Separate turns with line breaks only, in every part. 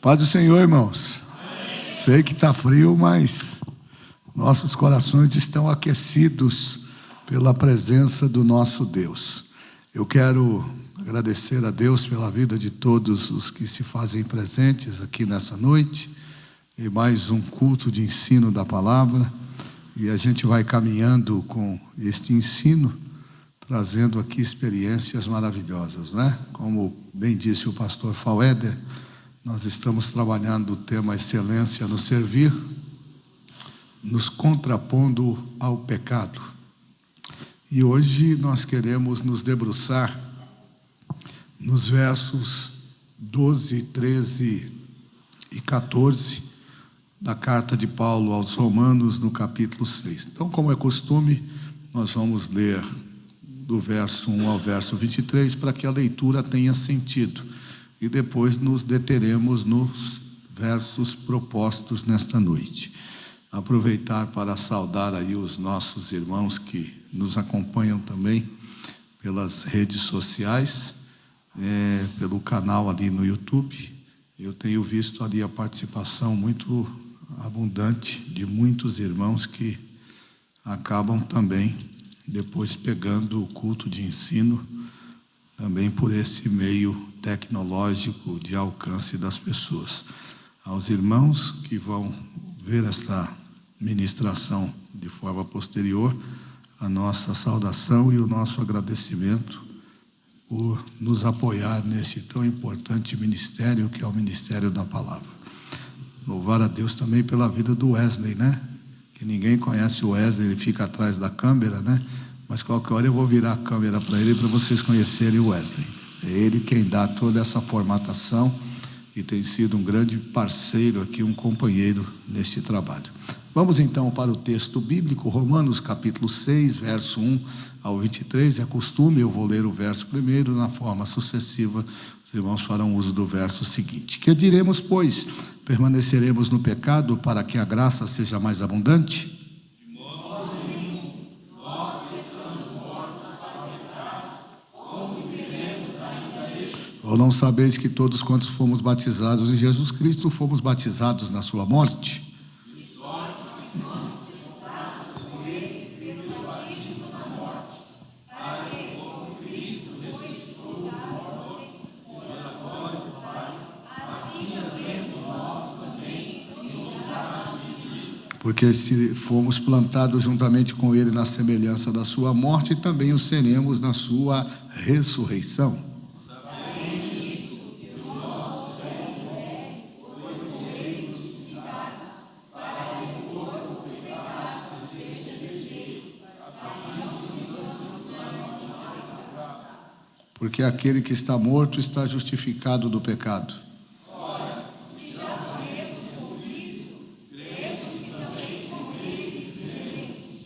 Paz do Senhor, irmãos. Sei que está frio, mas nossos corações estão aquecidos pela presença do nosso Deus. Eu quero agradecer a Deus pela vida de todos os que se fazem presentes aqui nessa noite, e mais um culto de ensino da palavra, e a gente vai caminhando com este ensino, trazendo aqui experiências maravilhosas, né? Como bem disse o pastor Fauéder, nós estamos trabalhando o tema excelência no servir, nos contrapondo ao pecado. E hoje nós queremos nos debruçar nos versos 12, 13 e 14 da carta de Paulo aos Romanos, no capítulo 6. Então, como é costume, nós vamos ler do verso 1 ao verso 23, para que a leitura tenha sentido. E depois nos deteremos nos versos propostos nesta noite. Aproveitar para saudar aí os nossos irmãos que nos acompanham também pelas redes sociais, pelo canal ali no YouTube. Eu tenho visto ali a participação muito abundante de muitos irmãos que acabam também depois pegando o culto de ensino também por esse meio tecnológico de alcance das pessoas. Aos irmãos que vão ver esta ministração de forma posterior, a nossa saudação e o nosso agradecimento por nos apoiar nesse tão importante ministério que é o Ministério da Palavra. Louvar a Deus também pela vida do Wesley, né? Que ninguém conhece o Wesley, ele fica atrás da câmera, né? Mas qualquer hora eu vou virar a câmera para ele, para vocês conhecerem o Wesley. É ele quem dá toda essa formatação e tem sido um grande parceiro aqui, um companheiro neste trabalho. Vamos então para o texto bíblico, Romanos capítulo 6, verso 1 ao 23. É costume, eu vou ler o verso primeiro, na forma sucessiva, os irmãos farão uso do verso seguinte. Que diremos, pois? Permaneceremos no pecado para que a graça seja mais abundante? Ou não sabeis que todos quantos fomos batizados em Jesus Cristo, fomos batizados na sua morte? Porque se fomos plantados juntamente com ele na semelhança da sua morte, também o seremos na sua ressurreição. Porque aquele que está morto está justificado do pecado. Ora, se já morremos com Cristo, cremos que também com ele viveremos.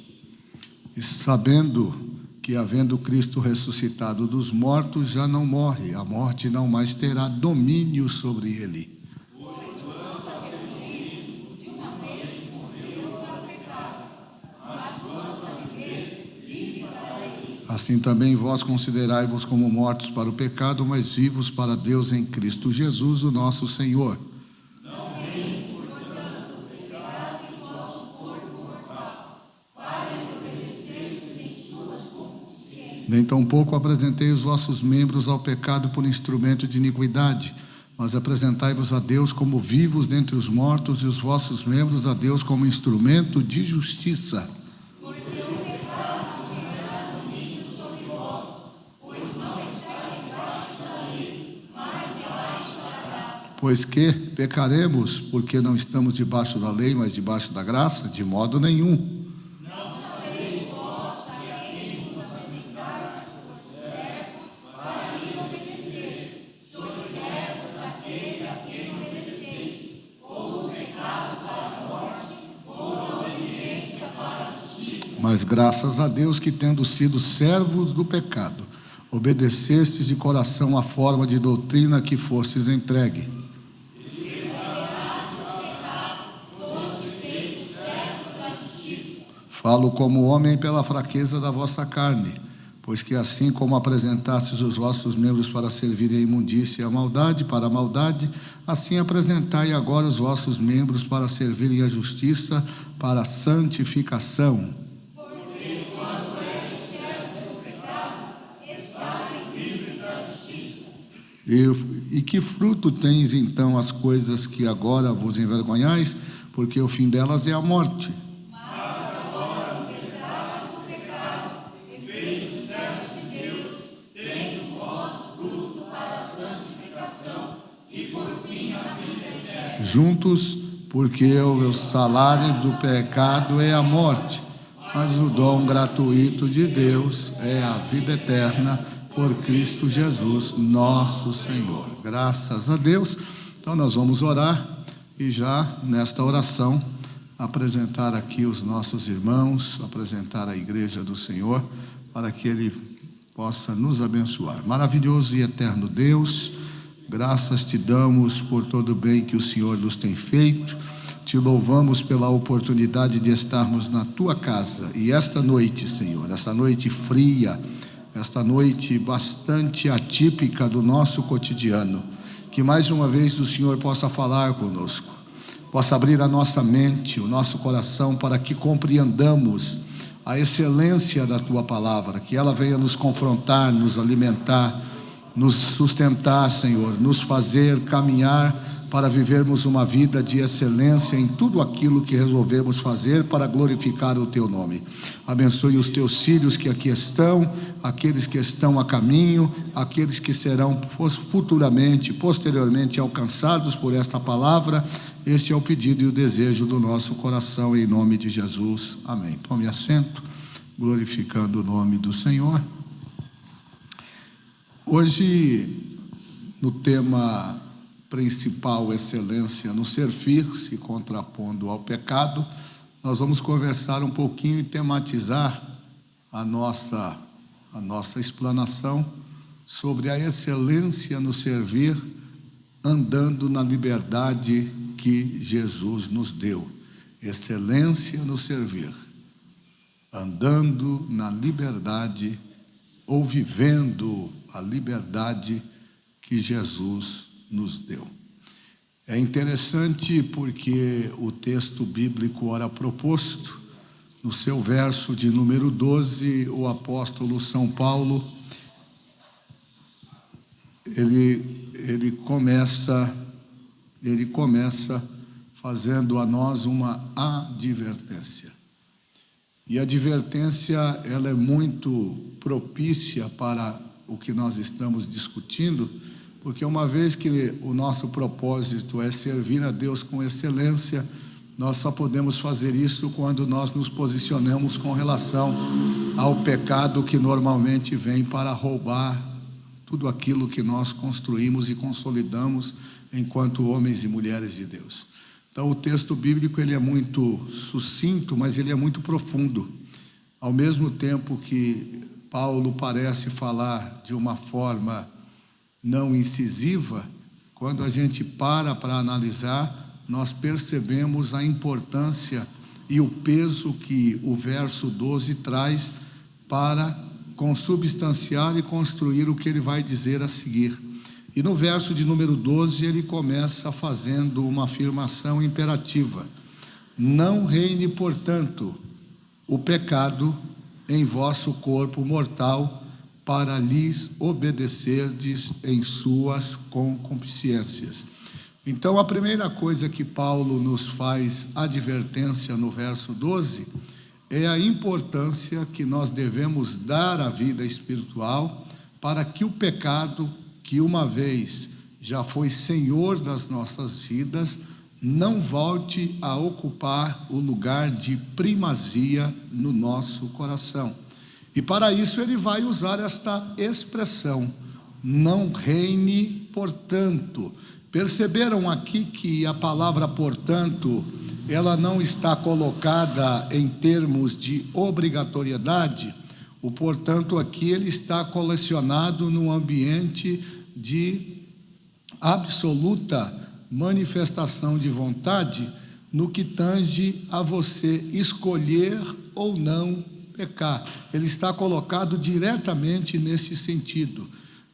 E sabendo que, havendo Cristo ressuscitado dos mortos, já não morre, a morte não mais terá domínio sobre ele. Assim também vós considerai-vos como mortos para o pecado, mas vivos para Deus em Cristo Jesus, o nosso Senhor. Não reine, portanto, o pecado em vosso corpo mortal, para obedecerdes em suas concupiscências. Nem tampouco apresentei os vossos membros ao pecado por instrumento de iniquidade, mas apresentai-vos a Deus como vivos dentre os mortos, e os vossos membros a Deus como instrumento de justiça. Pois que pecaremos, porque não estamos debaixo da lei, mas debaixo da graça? De modo nenhum. Não sabeis vós que a quem vos apresentais por servos para lhe obedecer, sois servos daquele a quem obedeceis, ou do pecado para a morte, ou da obediência para a justiça. Mas graças a Deus que, tendo sido servos do pecado, obedecestes de coração à forma de doutrina que fostes entregue. Falo como homem pela fraqueza da vossa carne, Pois que assim como apresentastes os vossos membros para servirem à imundícia e à maldade, para a maldade, assim apresentai agora os vossos membros para servirem à justiça, para a santificação.
Porque quando é certo o pecado, estáis livres da justiça.
E que fruto tens então as coisas que agora vos envergonhais? Porque o fim delas é a morte. Juntos, porque o salário do pecado é a morte, mas o dom gratuito de Deus é a vida eterna por Cristo Jesus, nosso Senhor. Graças a Deus. Então nós vamos orar e já nesta oração apresentar aqui os nossos irmãos, apresentar a igreja do Senhor, para que Ele possa nos abençoar. Maravilhoso e eterno Deus, graças te damos por todo o bem que o Senhor nos tem feito. Te louvamos pela oportunidade de estarmos na tua casa. E esta noite, Senhor, esta noite fria, esta noite bastante atípica do nosso cotidiano, que mais uma vez o Senhor possa falar conosco, possa abrir a nossa mente, o nosso coração, para que compreendamos a excelência da tua palavra, que ela venha nos confrontar, nos alimentar, nos sustentar, Senhor, nos fazer caminhar para vivermos uma vida de excelência em tudo aquilo que resolvemos fazer para glorificar o teu nome. Abençoe os teus filhos que aqui estão, aqueles que estão a caminho, aqueles que serão futuramente, posteriormente alcançados por esta palavra. Este é o pedido e o desejo do nosso coração, em nome de Jesus. Amém. Tome assento, glorificando o nome do Senhor. Hoje, no tema principal, excelência no servir, se contrapondo ao pecado, nós vamos conversar um pouquinho e tematizar a nossa explanação sobre a excelência no servir, andando na liberdade que Jesus nos deu. Excelência no servir, andando na liberdade ou vivendo a liberdade que Jesus nos deu. É interessante porque o texto bíblico ora proposto, no seu verso de número 12, o apóstolo São Paulo, ele começa fazendo a nós uma advertência. E a advertência, ela é muito propícia para o que nós estamos discutindo, porque uma vez que o nosso propósito é servir a Deus com excelência, nós só podemos fazer isso quando nós nos posicionamos com relação ao pecado que normalmente vem para roubar tudo aquilo que nós construímos e consolidamos enquanto homens e mulheres de Deus. Então o texto bíblico ele é muito sucinto, mas ele é muito profundo. Ao mesmo tempo que Paulo parece falar de uma forma não incisiva, quando a gente para analisar, nós percebemos a importância e o peso que o verso 12 traz para consubstanciar e construir o que ele vai dizer a seguir. E no verso de número 12 ele começa fazendo uma afirmação imperativa: não reine, portanto, o pecado em vosso corpo mortal, para lhes obedecerdes em suas concupiscências. Então, a primeira coisa que Paulo nos faz advertência no verso 12 é a importância que nós devemos dar à vida espiritual para que o pecado, que uma vez já foi senhor das nossas vidas, não volte a ocupar o lugar de primazia no nosso coração. E para isso ele vai usar esta expressão, não reine, portanto. Perceberam aqui que a palavra portanto, ela não está colocada em termos de obrigatoriedade? O portanto aqui ele está colecionado num ambiente de absoluta manifestação de vontade no que tange a você escolher ou não pecar. Ele está colocado diretamente nesse sentido.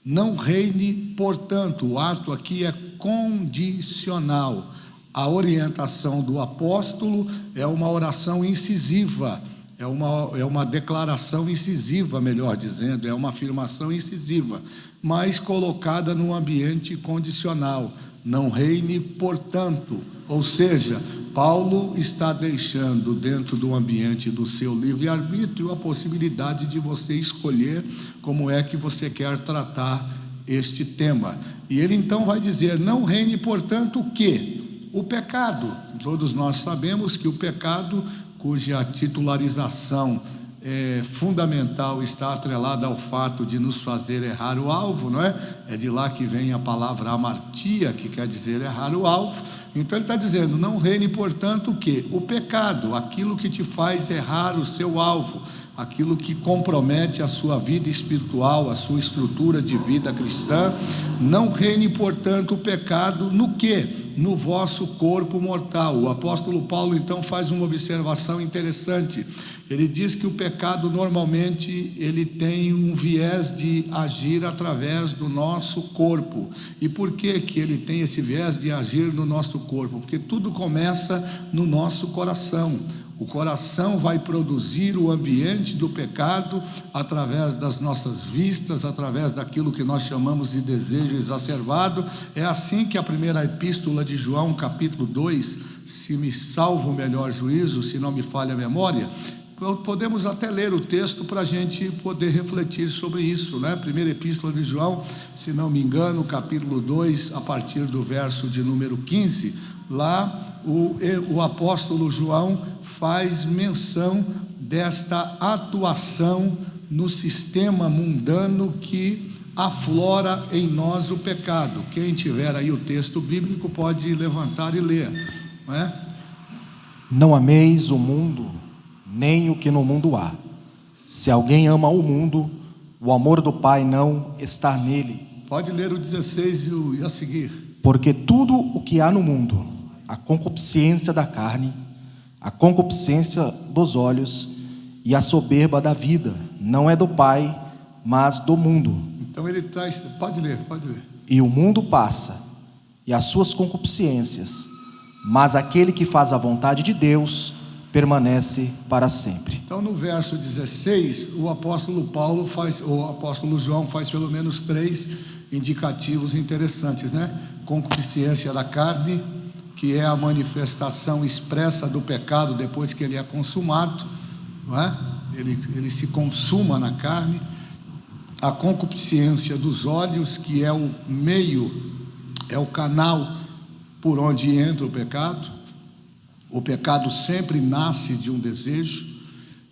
Não reine, portanto, o ato aqui é condicional. A orientação do apóstolo é uma oração incisiva, é uma declaração incisiva, melhor dizendo, é uma afirmação incisiva, mas colocada num ambiente condicional. Não reine, portanto, ou seja, Paulo está deixando dentro do ambiente do seu livre-arbítrio a possibilidade de você escolher como é que você quer tratar este tema. E ele então vai dizer: não reine, portanto, o quê? O pecado. Todos nós sabemos que o pecado, cuja titularização fundamental está atrelada ao fato de nos fazer errar o alvo, não é? É de lá que vem a palavra amartia, que quer dizer errar o alvo. Então ele está dizendo: não reine, portanto, o quê? O pecado, aquilo que te faz errar o seu alvo, aquilo que compromete a sua vida espiritual, a sua estrutura de vida cristã. Não reine, portanto, o pecado no quê? No vosso corpo mortal. O apóstolo Paulo então faz uma observação interessante. Ele diz que o pecado normalmente ele tem um viés de agir através do nosso corpo. E por que que ele tem esse viés de agir no nosso corpo? Porque tudo começa no nosso coração. O coração vai produzir o ambiente do pecado através das nossas vistas, através daquilo que nós chamamos de desejo exacerbado. É assim que a primeira epístola de João, capítulo 2, se me salvo o melhor juízo, se não me falha a memória, podemos até ler o texto para a gente poder refletir sobre isso, né? Primeira epístola de João, se não me engano, capítulo 2, a partir do verso de número 15, lá o apóstolo João faz menção desta atuação no sistema mundano que aflora em nós o pecado. Quem tiver aí o texto bíblico pode levantar e ler, não é?
Não ameis o mundo, nem o que no mundo há. Se alguém ama o mundo, o amor do Pai não está nele.
Pode ler o 16 e a seguir.
Porque tudo o que há no mundo, a concupiscência da carne, a concupiscência dos olhos e a soberba da vida, não é do Pai, mas do mundo.
Então ele traz, pode ler.
E o mundo passa, e as suas concupiscências, mas aquele que faz a vontade de Deus permanece para sempre.
Então no verso 16, o apóstolo João faz pelo menos 3 indicativos interessantes, né? Concupiscência da carne, que é a manifestação expressa do pecado depois que ele é consumado, não é? Ele se consuma na carne. A concupiscência dos olhos, que é o meio, é o canal por onde entra o pecado. O pecado sempre nasce de um desejo,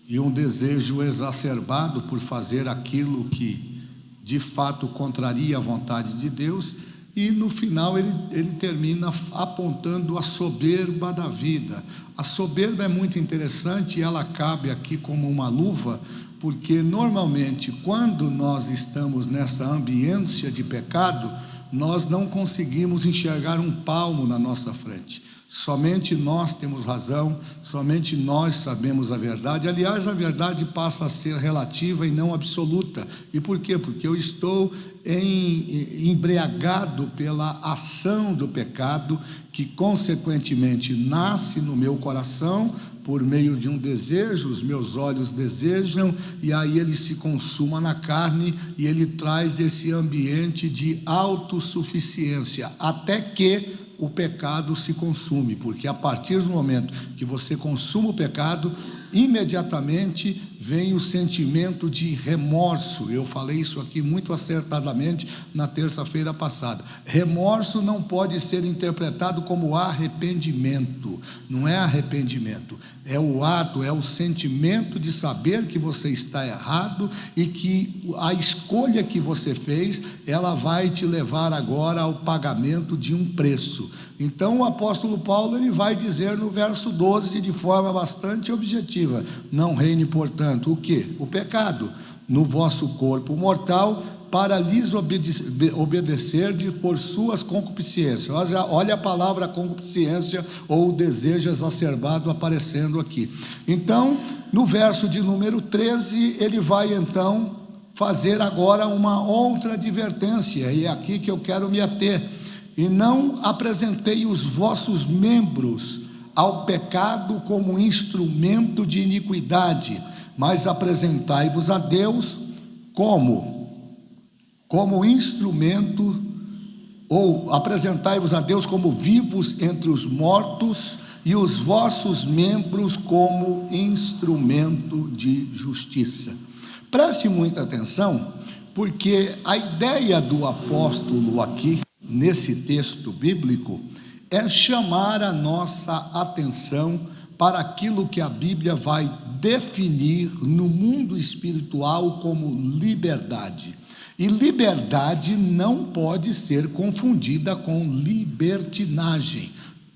e um desejo exacerbado por fazer aquilo que de fato contraria a vontade de Deus. E no final ele termina apontando a soberba da vida. A soberba é muito interessante e ela cabe aqui como uma luva, porque normalmente quando nós estamos nessa ambiência de pecado, nós não conseguimos enxergar um palmo na nossa frente. Somente nós temos razão, somente nós sabemos a verdade. Aliás, a verdade passa a ser relativa e não absoluta. E por quê? Porque eu estou embriagado pela ação do pecado, que consequentemente nasce no meu coração por meio de um desejo. Os meus olhos desejam, e aí ele se consuma na carne, e ele traz esse ambiente de autossuficiência, até que o pecado se consume, porque a partir do momento que você consuma o pecado, imediatamente vem o sentimento de remorso. Eu falei isso aqui muito acertadamente na terça-feira passada. Remorso não pode ser interpretado como arrependimento. Não é arrependimento, é o ato, é o sentimento de saber que você está errado e que a escolha que você fez, ela vai te levar agora ao pagamento de um preço. Então o apóstolo Paulo ele vai dizer no verso 12 de forma bastante objetiva: não reine, portanto, o quê? O pecado no vosso corpo mortal, para lhes obedecer por suas concupiscências. Olha a palavra concupiscência ou desejo exacerbado aparecendo aqui. Então, no verso de número 13, ele vai então fazer agora uma outra advertência, e é aqui que eu quero me ater. E não apresentei os vossos membros ao pecado como instrumento de iniquidade, mas apresentai-vos a Deus como instrumento, ou apresentai-vos a Deus como vivos entre os mortos, e os vossos membros como instrumento de justiça. Preste muita atenção, porque a ideia do apóstolo aqui, nesse texto bíblico, é chamar a nossa atenção para aquilo que a Bíblia vai definir no mundo espiritual como liberdade. E liberdade não pode ser confundida com libertinagem.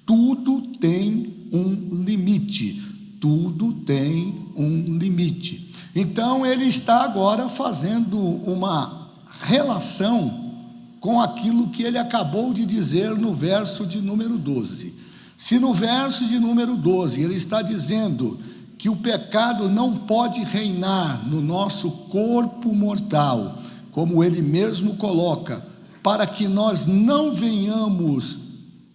Tudo tem um limite. Tudo tem um limite. Então ele está agora fazendo uma relação com aquilo que ele acabou de dizer no verso de número 12. Se no verso de número 12 ele está dizendo que o pecado não pode reinar no nosso corpo mortal, como ele mesmo coloca, para que nós não venhamos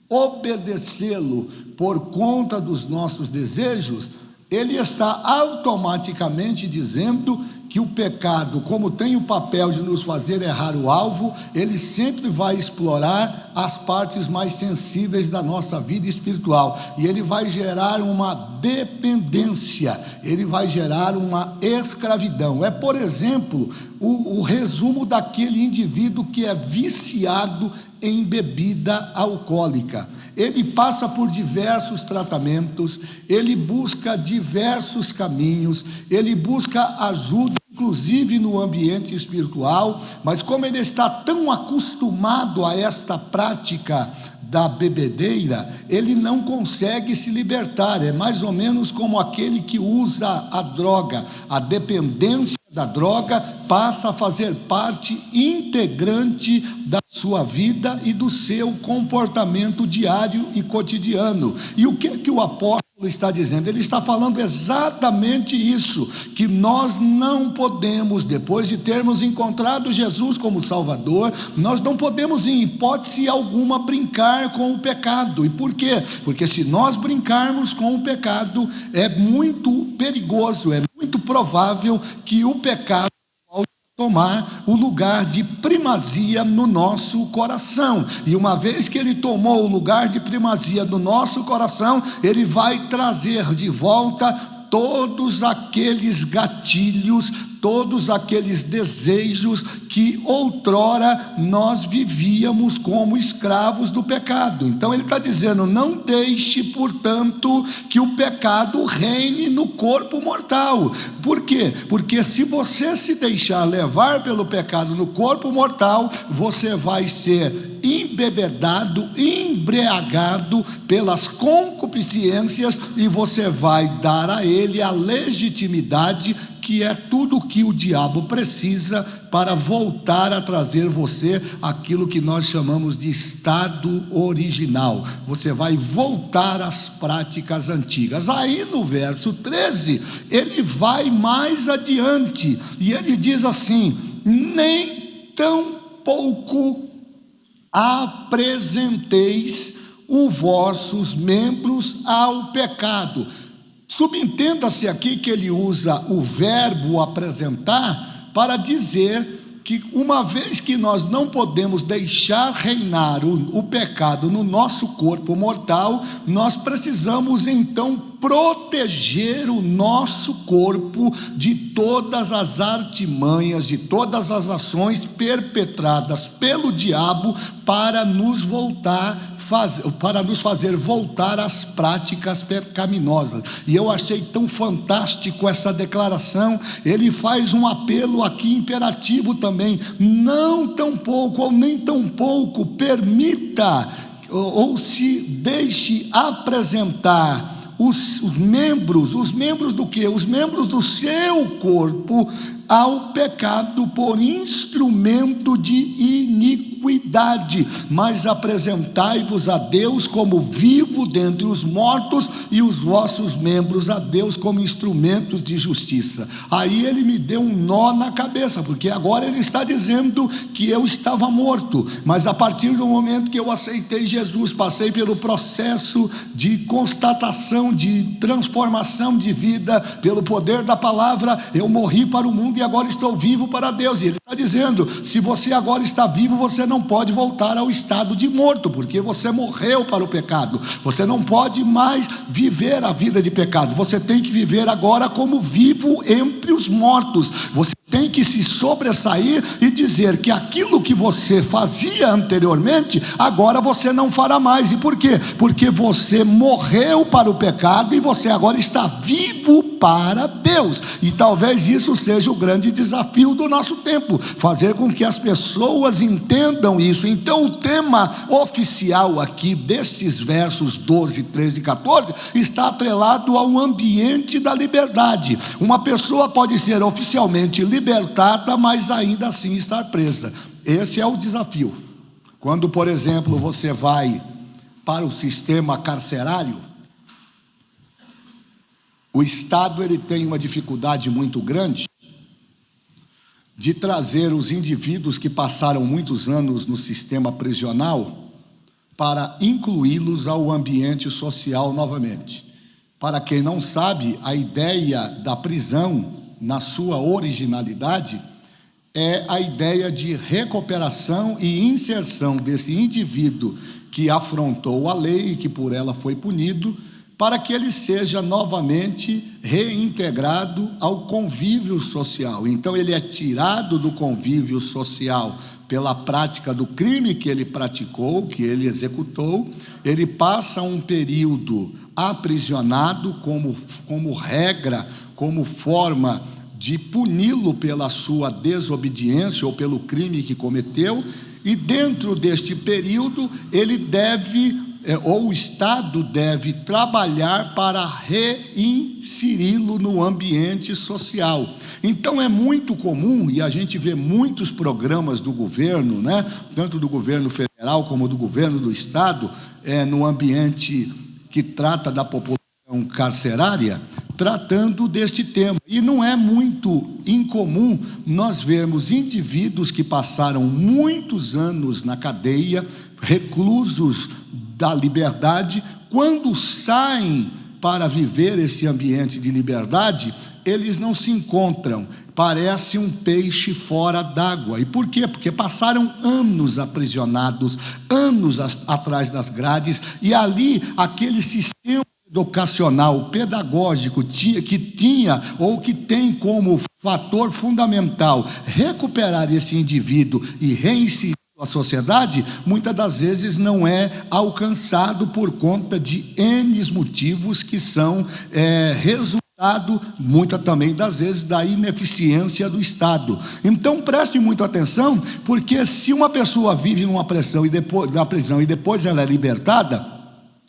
obedecê-lo por conta dos nossos desejos, ele está automaticamente dizendo que o pecado, como tem o papel de nos fazer errar o alvo, ele sempre vai explorar as partes mais sensíveis da nossa vida espiritual, e ele vai gerar uma dependência, ele vai gerar uma escravidão. É, por exemplo, o resumo daquele indivíduo que é viciado em bebida alcoólica. Ele passa por diversos tratamentos, ele busca diversos caminhos, ele busca ajuda, inclusive no ambiente espiritual, mas como ele está tão acostumado a esta prática da bebedeira, ele não consegue se libertar. É mais ou menos como aquele que usa a droga. A dependência da droga passa a fazer parte integrante da sua vida e do seu comportamento diário e cotidiano. E o que o apóstolo está dizendo? Ele está falando exatamente isso, que nós não podemos, depois de termos encontrado Jesus como Salvador, nós não podemos em hipótese alguma brincar com o pecado. E por quê? Porque se nós brincarmos com o pecado, é muito perigoso, é muito provável que o pecado tomar o lugar de primazia no nosso coração. E uma vez que ele tomou o lugar de primazia no nosso coração, ele vai trazer de volta todos aqueles gatilhos, todos aqueles desejos que outrora nós vivíamos como escravos do pecado. Então ele está dizendo: não deixe, portanto, que o pecado reine no corpo mortal. Por quê? Porque se você se deixar levar pelo pecado no corpo mortal, você vai ser embebedado, embriagado pelas concupiscências, e você vai dar a ele a legitimidade, que é tudo que o diabo precisa para voltar a trazer você aquilo que nós chamamos de estado original. Você vai voltar às práticas antigas. Aí no verso 13, ele vai mais adiante, e ele diz assim: nem tão pouco apresenteis os vossos membros ao pecado. Subentenda-se aqui que ele usa o verbo apresentar para dizer que uma vez que nós não podemos deixar reinar o pecado no nosso corpo mortal, nós precisamos então proteger o nosso corpo de todas as artimanhas, de todas as ações perpetradas pelo diabo para nos fazer voltar às práticas pecaminosas. E eu achei tão fantástico essa declaração. Ele faz um apelo aqui imperativo também: não tão pouco, ou nem tão pouco, permita ou se deixe apresentar os membros do quê? Os membros do seu corpo ao pecado por instrumento de iniquidade, mas apresentai-vos a Deus como vivo dentre os mortos, e os vossos membros a Deus como instrumentos de justiça. Aí ele me deu um nó na cabeça, porque agora ele está dizendo que eu estava morto, mas a partir do momento que eu aceitei Jesus, passei pelo processo de constatação, de transformação de vida, pelo poder da palavra, eu morri para o mundo e agora estou vivo para Deus. E ele está dizendo: se você agora está vivo, você não pode voltar ao estado de morto, porque você morreu para o pecado. Você não pode mais viver a vida de pecado. Você tem que viver agora como vivo entre os mortos. Você tem que se sobressair e dizer que aquilo que você fazia anteriormente, agora você não fará mais. E por quê? Porque você morreu para o pecado e você agora está vivo para Deus. E talvez isso seja o grande desafio do nosso tempo, fazer com que as pessoas entendam isso. Então o tema oficial aqui desses versos 12, 13 e 14 está atrelado ao ambiente da liberdade. Uma pessoa pode ser oficialmente libertada, mas ainda assim estar presa. Esse é o desafio. Quando, por exemplo, você vai para o sistema carcerário, o Estado ele tem uma dificuldade muito grande de trazer os indivíduos que passaram muitos anos no sistema prisional para incluí-los ao ambiente social novamente. Para quem não sabe, a ideia da prisão, na sua originalidade, é a ideia de recuperação e inserção desse indivíduo que afrontou a lei e que por ela foi punido, para que ele seja novamente reintegrado ao convívio social. Então ele é tirado do convívio social pela prática do crime que ele praticou, que ele executou. Ele passa um período aprisionado como regra, como forma de puni-lo pela sua desobediência ou pelo crime que cometeu, e dentro deste período ele deve, ou o Estado deve trabalhar para reinseri-lo no ambiente social. Então é muito comum, e a gente vê muitos programas do governo, né, tanto do governo federal como do governo do Estado, no ambiente que trata da população carcerária, tratando deste tema. E não é muito incomum nós vermos indivíduos que passaram muitos anos na cadeia, reclusos da liberdade, quando saem para viver esse ambiente de liberdade, eles não se encontram, parece um peixe fora d'água. E por quê? Porque passaram anos aprisionados, anos atrás das grades, e ali aquele sistema educacional, pedagógico, que tinha ou que tem como fator fundamental recuperar esse indivíduo e reinserir a sociedade, muitas das vezes não é alcançado por conta de N motivos que são resultado, muitas também das vezes, da ineficiência do Estado. Então preste muita atenção, porque se uma pessoa vive numa prisão e depois ela é libertada,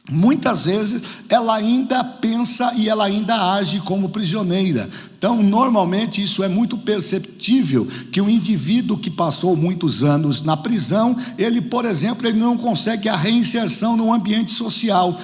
muitas vezes ela ainda pensa e ela ainda age como prisioneira. Então, normalmente, isso é muito perceptível, que o indivíduo que passou muitos anos na prisão, ele, por exemplo, ele não consegue a reinserção no ambiente social.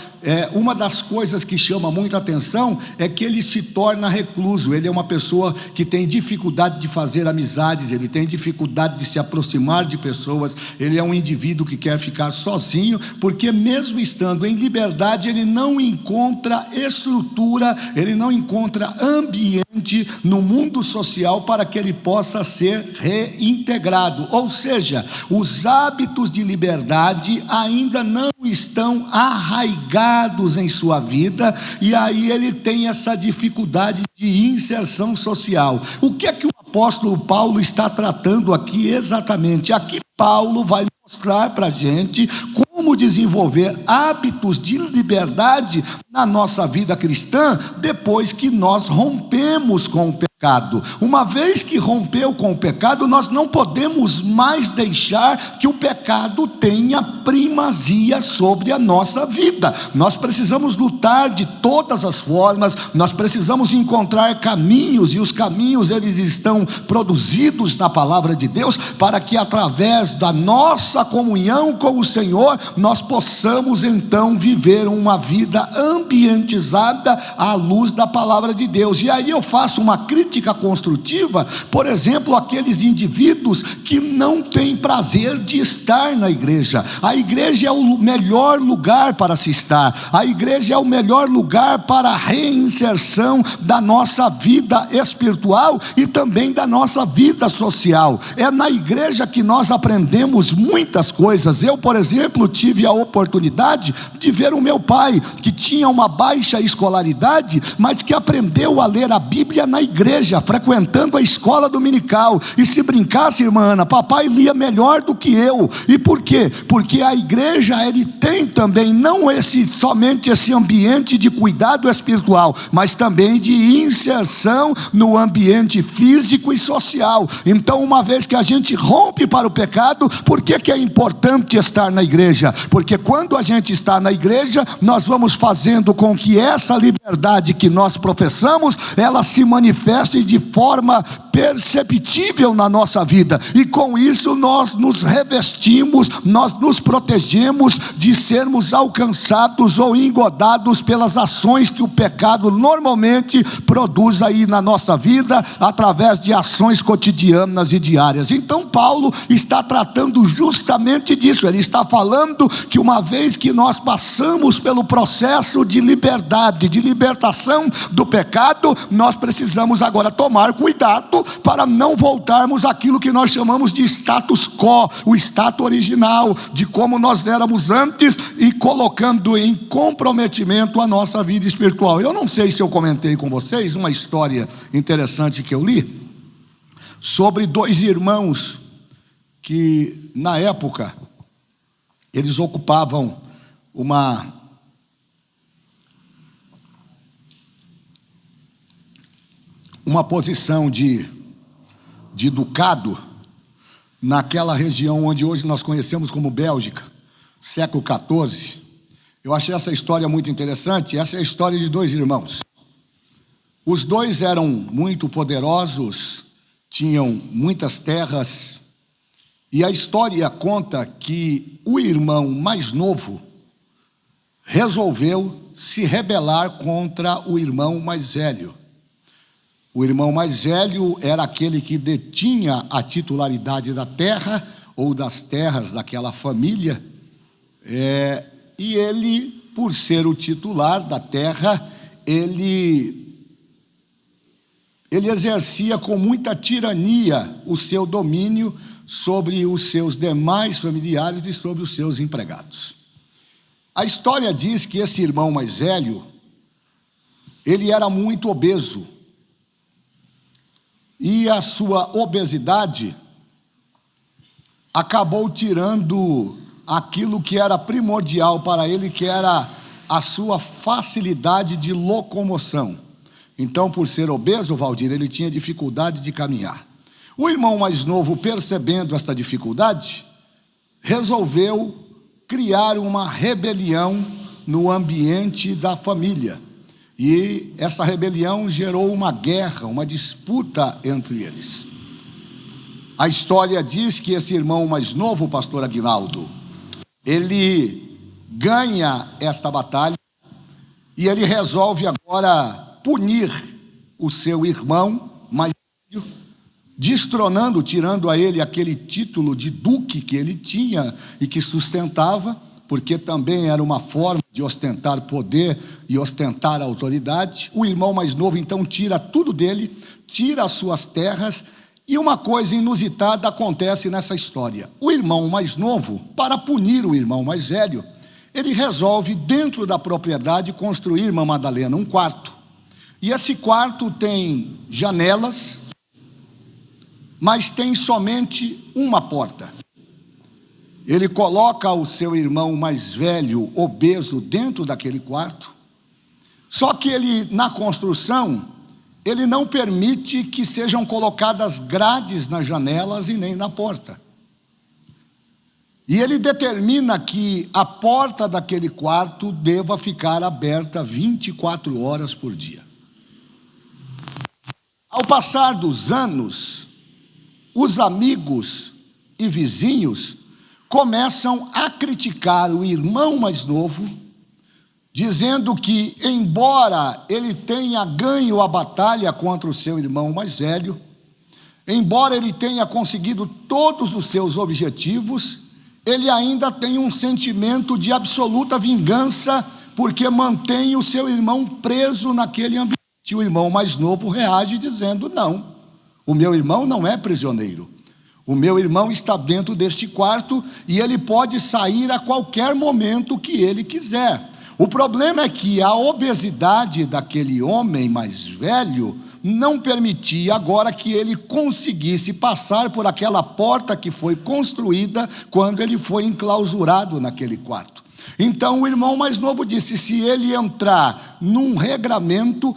Uma das coisas que chama muita atenção é que ele se torna recluso. Ele é uma pessoa que tem dificuldade de fazer amizades, ele tem dificuldade de se aproximar de pessoas, ele é um indivíduo que quer ficar sozinho, porque mesmo estando em liberdade, ele não encontra estrutura, ele não encontra ambiente no mundo social para que ele possa ser reintegrado. Ou seja, os hábitos de liberdade ainda não estão arraigados em sua vida, e aí ele tem essa dificuldade de inserção social. O que é que o apóstolo Paulo está tratando aqui exatamente? Aqui Paulo vai mostrar para a gente como desenvolver hábitos de liberdade na nossa vida cristã depois que nós rompemos com o pecado. Uma vez que rompeu com o pecado, nós não podemos mais deixar que o pecado tenha primazia sobre a nossa vida. Nós precisamos lutar de todas as formas, nós precisamos encontrar caminhos, e os caminhos eles estão produzidos na palavra de Deus, para que através da nossa comunhão com o Senhor, nós possamos então viver uma vida ambientizada à luz da palavra de Deus. E aí eu faço uma crítica construtiva, por exemplo, aqueles indivíduos que não têm prazer de estar na igreja. A igreja é o melhor lugar para se estar, a igreja é o melhor lugar para a reinserção da nossa vida espiritual e também da nossa vida social. É na igreja que nós aprendemos muitas coisas. Eu, por exemplo, tive a oportunidade de ver o meu pai, que tinha uma baixa escolaridade, mas que aprendeu a ler a Bíblia na igreja, frequentando a escola dominical. E se brincasse, irmã Ana, papai lia melhor do que eu. E por quê? Porque a igreja ele tem também não somente esse ambiente de cuidado espiritual, mas também de inserção no ambiente físico e social. Então, uma vez que a gente rompe para o pecado, por que é importante estar na igreja? Porque quando a gente está na igreja, nós vamos fazendo com que essa liberdade que nós professamos, ela se manifeste de forma perceptível na nossa vida, e com isso nós nos revestimos, nós nos protegemos de sermos alcançados ou engodados pelas ações que o pecado normalmente produz aí na nossa vida, através de ações cotidianas e diárias. Então Paulo está tratando justamente disso. Ele está falando que uma vez que nós passamos pelo processo de liberdade, de libertação do pecado, nós precisamos agora tomar cuidado para não voltarmos àquilo que nós chamamos de status quo, o status original, de como nós éramos antes, e colocando em comprometimento a nossa vida espiritual. Eu não sei se eu comentei com vocês uma história interessante que eu li, sobre dois irmãos que na época eles ocupavam uma posição de ducado naquela região onde hoje nós conhecemos como Bélgica, século XIV. Eu achei essa história muito interessante. Essa é a história de dois irmãos. Os dois eram muito poderosos, tinham muitas terras, e a história conta que o irmão mais novo resolveu se rebelar contra o irmão mais velho. O irmão mais velho era aquele que detinha a titularidade da terra ou das terras daquela família, e ele, por ser o titular da terra, ele exercia com muita tirania o seu domínio sobre os seus demais familiares e sobre os seus empregados. A história diz que esse irmão mais velho, ele era muito obeso, e a sua obesidade acabou tirando aquilo que era primordial para ele, que era a sua facilidade de locomoção. Então, por ser obeso, Valdir, ele tinha dificuldade de caminhar. O irmão mais novo, percebendo esta dificuldade, resolveu criar uma rebelião no ambiente da família. E essa rebelião gerou uma guerra, uma disputa entre eles. A história diz que esse irmão mais novo, o pastor Aguinaldo, ele ganha esta batalha e ele resolve agora punir o seu irmão mais velho, destronando, tirando a ele aquele título de duque que ele tinha e que sustentava, porque também era uma forma de ostentar poder e ostentar autoridade. O irmão mais novo então tira tudo dele, tira as suas terras, e uma coisa inusitada acontece nessa história. O irmão mais novo, para punir o irmão mais velho, ele resolve dentro da propriedade construir, irmã Madalena, um quarto. E esse quarto tem janelas, mas tem somente uma porta. Ele coloca o seu irmão mais velho, obeso, dentro daquele quarto. Só que ele, na construção, ele não permite que sejam colocadas grades nas janelas e nem na porta. E ele determina que a porta daquele quarto deva ficar aberta 24 horas por dia. Ao passar dos anos, os amigos e vizinhos começam a criticar o irmão mais novo, dizendo que, embora ele tenha ganho a batalha contra o seu irmão mais velho, embora ele tenha conseguido todos os seus objetivos, ele ainda tem um sentimento de absoluta vingança, porque mantém o seu irmão preso naquele ambiente. O irmão mais novo reage dizendo: não, o meu irmão não é prisioneiro. O meu irmão está dentro deste quarto e ele pode sair a qualquer momento que ele quiser. O problema é que a obesidade daquele homem mais velho não permitia agora que ele conseguisse passar por aquela porta que foi construída quando ele foi enclausurado naquele quarto. Então o irmão mais novo disse: se ele entrar num regramento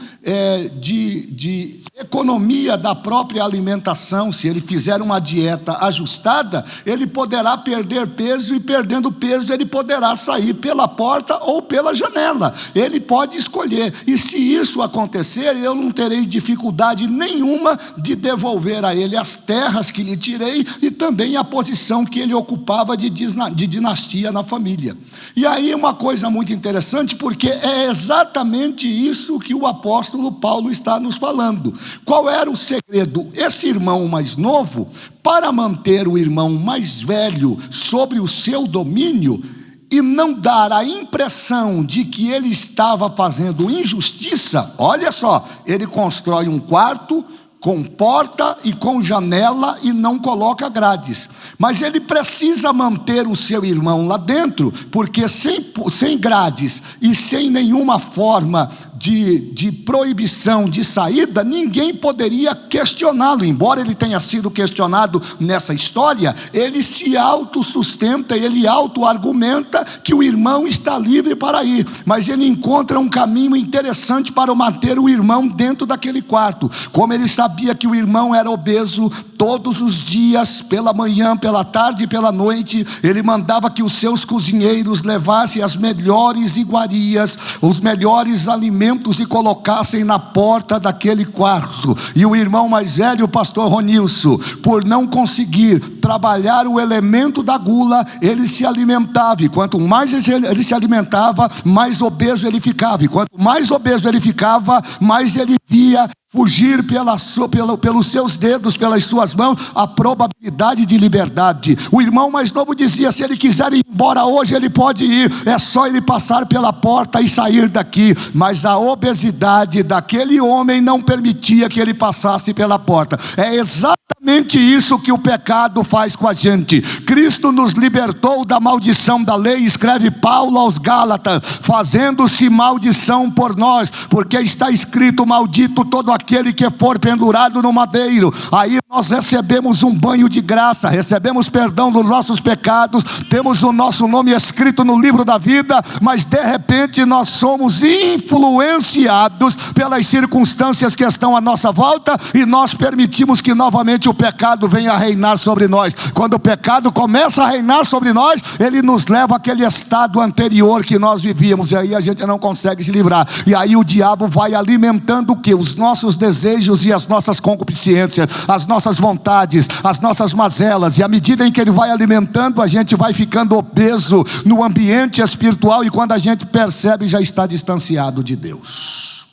de economia da própria alimentação, se ele fizer uma dieta ajustada, ele poderá perder peso, e perdendo peso ele poderá sair pela porta ou pela janela. Ele pode escolher, e se isso acontecer, eu não terei dificuldade nenhuma de devolver a ele as terras que lhe tirei e também a posição que ele ocupava de dinastia na família. E aí uma coisa muito interessante, porque é exatamente isso que o apóstolo Paulo está nos falando. Qual era o segredo? Esse irmão mais novo, para manter o irmão mais velho sobre o seu domínio e não dar a impressão de que ele estava fazendo injustiça, olha só, ele constrói um quarto com porta e com janela e não coloca grades. Mas ele precisa manter o seu irmão lá dentro, porque sem grades e sem nenhuma forma de proibição de saída, ninguém poderia questioná-lo. Embora ele tenha sido questionado nessa história, ele se autossustenta, ele auto-argumenta que o irmão está livre para ir, mas ele encontra um caminho interessante para manter o irmão dentro daquele quarto. Como ele sabia que o irmão era obeso, todos os dias, pela manhã, pela tarde e pela noite, ele mandava que os seus cozinheiros levassem as melhores iguarias, os melhores alimentos, e colocassem na porta daquele quarto. E o irmão mais velho, o pastor Ronilson, por não conseguir trabalhar o elemento da gula, ele se alimentava, e quanto mais ele se alimentava, mais obeso ele ficava, e quanto mais obeso ele ficava, mais ele via fugir pelos seus dedos, pelas suas mãos, a probabilidade de liberdade. O irmão mais novo dizia: se ele quiser ir embora hoje, ele pode ir, é só ele passar pela porta e sair daqui. Mas a obesidade daquele homem não permitia que ele passasse pela porta. É exatamente isso que o pecado faz com a gente. Cristo nos libertou da maldição da lei, escreve Paulo aos Gálatas, fazendo-se maldição por nós, porque está escrito: maldito todo aquele que for pendurado no madeiro. Aí nós recebemos um banho de graça, recebemos perdão dos nossos pecados, temos o nosso nome escrito no livro da vida, mas de repente nós somos influenciados pelas circunstâncias que estão à nossa volta, e nós permitimos que novamente o pecado venha a reinar sobre nós. Quando o pecado começa a reinar sobre nós, ele nos leva àquele estado anterior que nós vivíamos, e aí a gente não consegue se livrar. E aí o diabo vai alimentando o que? Os nossos desejos e as nossas concupiscências, as nossas vontades, as nossas mazelas. E à medida em que ele vai alimentando, a gente vai ficando obeso no ambiente espiritual, e quando a gente percebe, já está distanciado de Deus.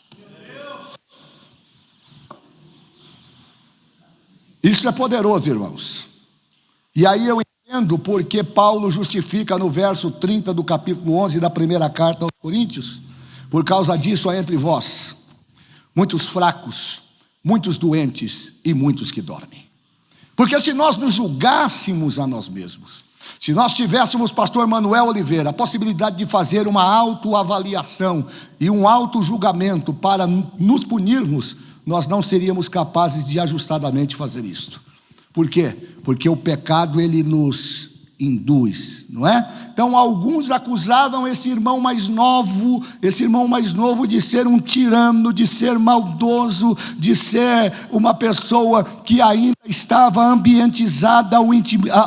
Isso é poderoso, irmãos. E aí eu entendo porque Paulo justifica no verso 30 do capítulo 11 da primeira carta aos Coríntios: por causa disso há entre vós muitos fracos, muitos doentes e muitos que dormem. Porque se nós nos julgássemos a nós mesmos, se nós tivéssemos, pastor Manuel Oliveira, a possibilidade de fazer uma autoavaliação e um autojulgamento para nos punirmos, nós não seríamos capazes de ajustadamente fazer isto. Por quê? Porque o pecado, ele nos induz, não é? Então alguns acusavam esse irmão mais novo de ser um tirano, de ser maldoso, de ser uma pessoa que ainda estava ambientizada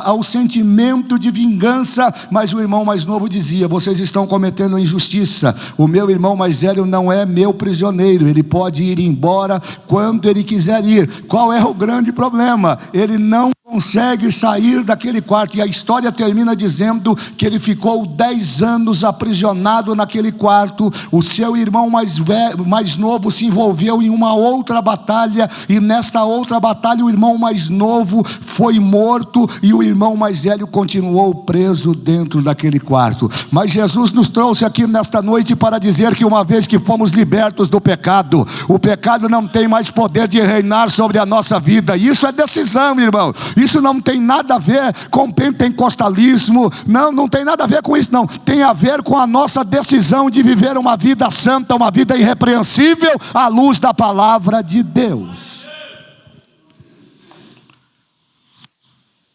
ao sentimento de vingança, mas o irmão mais novo dizia: vocês estão cometendo injustiça, o meu irmão mais velho não é meu prisioneiro, ele pode ir embora quando ele quiser ir. Qual é o grande problema? Ele não consegue sair daquele quarto, e a história termina dizendo que ele ficou 10 anos aprisionado naquele quarto. O seu irmão mais novo se envolveu em uma outra batalha, e nesta outra batalha o irmão mais novo foi morto, e o irmão mais velho continuou preso dentro daquele quarto. Mas Jesus nos trouxe aqui nesta noite para dizer que uma vez que fomos libertos do pecado, o pecado não tem mais poder de reinar sobre a nossa vida. Isso é decisão, irmão. Isso não tem nada a ver com pentecostalismo, não tem nada a ver com isso, não. Tem a ver com a nossa decisão de viver uma vida santa, uma vida irrepreensível à luz da palavra de Deus.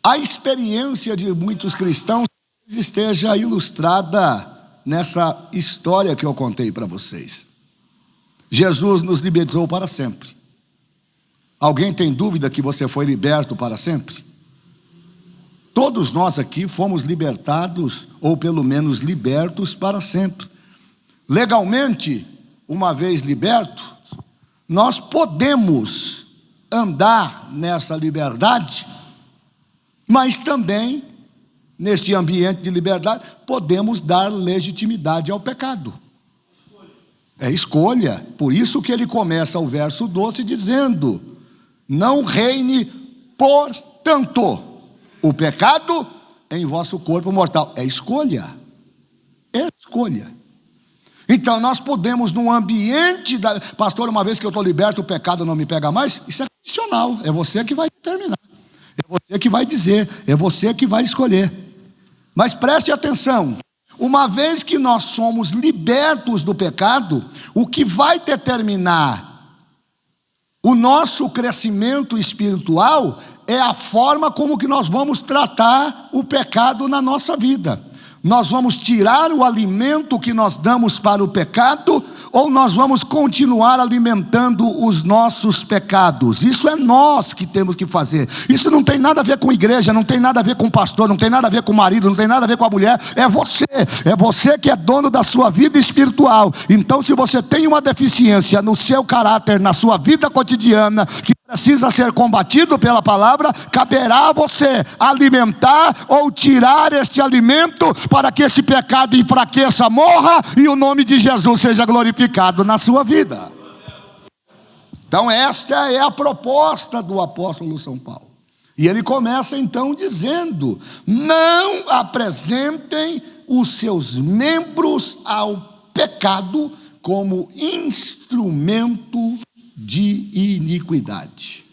A experiência de muitos cristãos esteja ilustrada nessa história que eu contei para vocês. Jesus nos libertou para sempre. Alguém tem dúvida que você foi liberto para sempre? Todos nós aqui fomos libertados, ou pelo menos libertos para sempre. Legalmente, uma vez libertos, nós podemos andar nessa liberdade, mas também, neste ambiente de liberdade, podemos dar legitimidade ao pecado. É escolha. Por isso que ele começa o verso 12 dizendo: não reine, portanto, o pecado em vosso corpo mortal. É escolha. É escolha. Então nós podemos, num ambiente pastor, uma vez que eu estou liberto, o pecado não me pega mais. Isso é condicional. É você que vai determinar. É você que vai dizer. É você que vai escolher. Mas preste atenção. Uma vez que nós somos libertos do pecado, o que vai determinar o nosso crescimento espiritual é a forma como que nós vamos tratar o pecado na nossa vida. Nós vamos tirar o alimento que nós damos para o pecado, ou nós vamos continuar alimentando os nossos pecados? Isso é nós que temos que fazer. Isso não tem nada a ver com igreja, não tem nada a ver com pastor, não tem nada a ver com marido, não tem nada a ver com a mulher. É você que é dono da sua vida espiritual. Então, se você tem uma deficiência no seu caráter, na sua vida cotidiana, que precisa ser combatido pela palavra, caberá a você alimentar ou tirar este alimento para que esse pecado enfraqueça, morra e o nome de Jesus seja glorificado na sua vida. Então esta é a proposta do apóstolo São Paulo. E ele começa então dizendo: não apresentem os seus membros ao pecado como instrumento de iniquidade.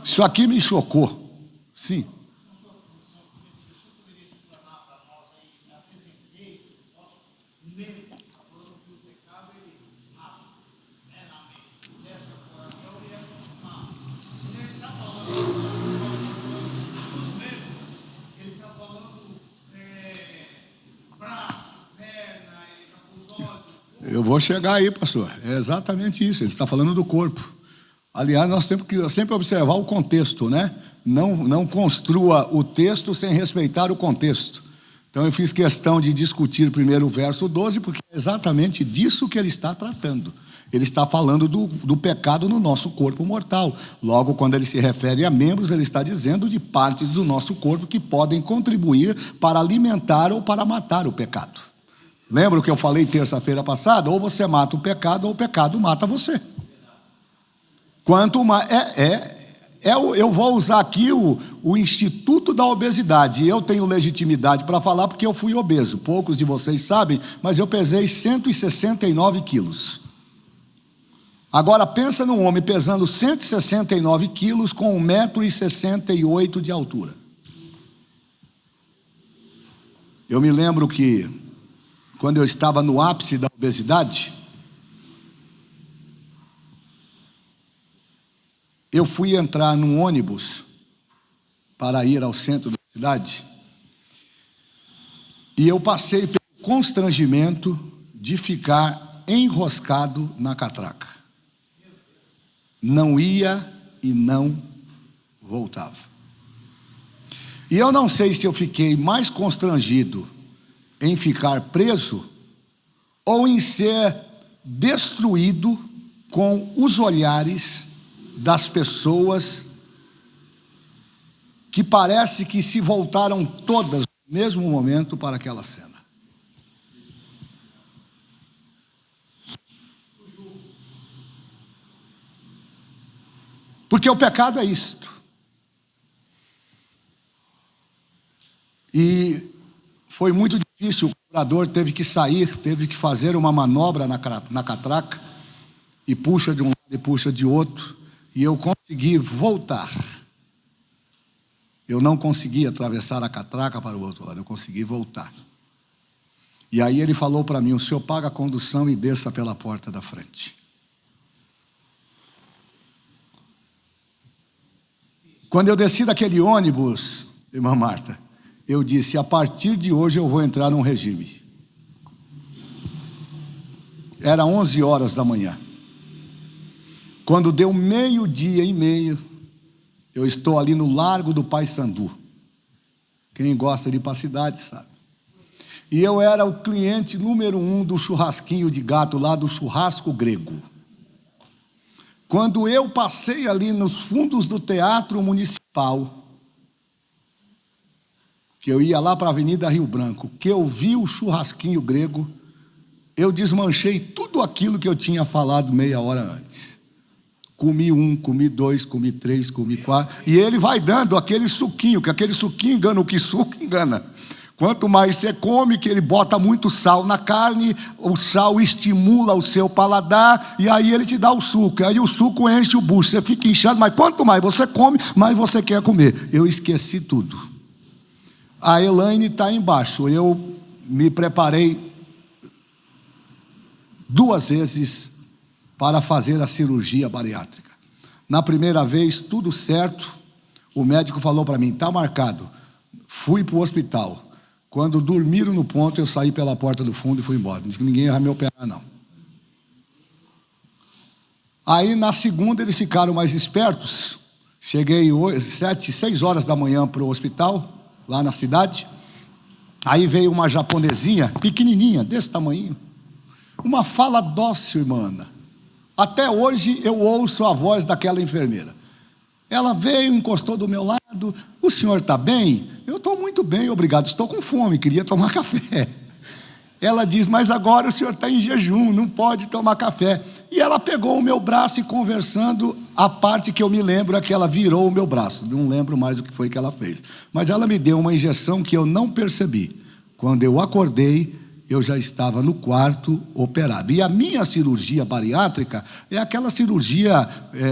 Isso aqui me chocou. Sim. Eu vou chegar aí, pastor. É exatamente isso. Ele está falando do corpo. Aliás, nós temos que sempre observar o contexto, né? Não construa o texto sem respeitar o contexto. Então eu fiz questão de discutir primeiro o verso 12, porque é exatamente disso que ele está tratando. Ele está falando do pecado no nosso corpo mortal. Logo, quando ele se refere a membros, ele está dizendo de partes do nosso corpo que podem contribuir para alimentar ou para matar o pecado. Lembra o que eu falei terça-feira passada? Ou você mata o pecado, ou o pecado mata você. Quanto mais... eu vou usar aqui o Instituto da Obesidade. Eu tenho legitimidade para falar porque eu fui obeso. Poucos de vocês sabem, mas eu pesei 169 quilos. Agora pensa num homem pesando 169 quilos com 1,68 m de altura. Eu me lembro que quando eu estava no ápice da obesidade, eu fui entrar num ônibus para ir ao centro da cidade. E eu passei pelo constrangimento de ficar enroscado na catraca. Não ia e não voltava. E eu não sei se eu fiquei mais constrangido em ficar preso ou em ser destruído com os olhares das pessoas que parece que se voltaram todas no mesmo momento para aquela cena. Porque o pecado é isto. E foi muito difícil, o curador teve que sair, teve que fazer uma manobra na catraca, e puxa de um lado e puxa de outro, e eu consegui voltar. Eu não consegui atravessar a catraca para o outro lado, eu consegui voltar. E aí ele falou para mim: o senhor paga a condução e desça pela porta da frente. Quando eu desci daquele ônibus, irmã Marta, eu disse: a partir de hoje eu vou entrar num regime. Era 11 horas da manhã. Quando deu 12:30, eu estou ali no Largo do Paissandu. Quem gosta de ir para a cidade sabe. E eu era o cliente número 1 do churrasquinho de gato lá, do churrasco grego. Quando eu passei ali nos fundos do Teatro Municipal, que eu ia lá para a Avenida Rio Branco, que eu vi o churrasquinho grego, eu desmanchei tudo aquilo que eu tinha falado meia hora antes. Comi 1, comi 2, comi 3, comi 4, e ele vai dando aquele suquinho, que aquele suquinho engana, o que suco engana. Quanto mais você come, que ele bota muito sal na carne, o sal estimula o seu paladar, e aí ele te dá o suco, aí o suco enche o bucho, você fica inchado, mas quanto mais você come, mais você quer comer. Eu esqueci tudo. A Elaine está embaixo, eu me preparei 2 vezes para fazer a cirurgia bariátrica. Na primeira vez, tudo certo, o médico falou para mim: está marcado. Fui para o hospital. Quando dormiram no ponto, eu saí pela porta do fundo e fui embora. Não disse que ninguém ia me operar, não. Aí, na segunda, eles ficaram mais espertos. Cheguei 6 horas da manhã para o hospital, lá na cidade. Aí veio uma japonesinha, pequenininha, desse tamanho. Uma fala dócil, irmã Ana. Até hoje eu ouço a voz daquela enfermeira. Ela veio, encostou do meu lado: o senhor está bem? Eu estou muito bem, obrigado, estou com fome, queria tomar café. Ela diz: mas agora o senhor está em jejum, não pode tomar café. E ela pegou o meu braço e, conversando, a parte que eu me lembro é que ela virou o meu braço. Não lembro mais o que foi que ela fez. Mas ela me deu uma injeção que eu não percebi. Quando eu acordei, eu já estava no quarto operado. E a minha cirurgia bariátrica é aquela cirurgia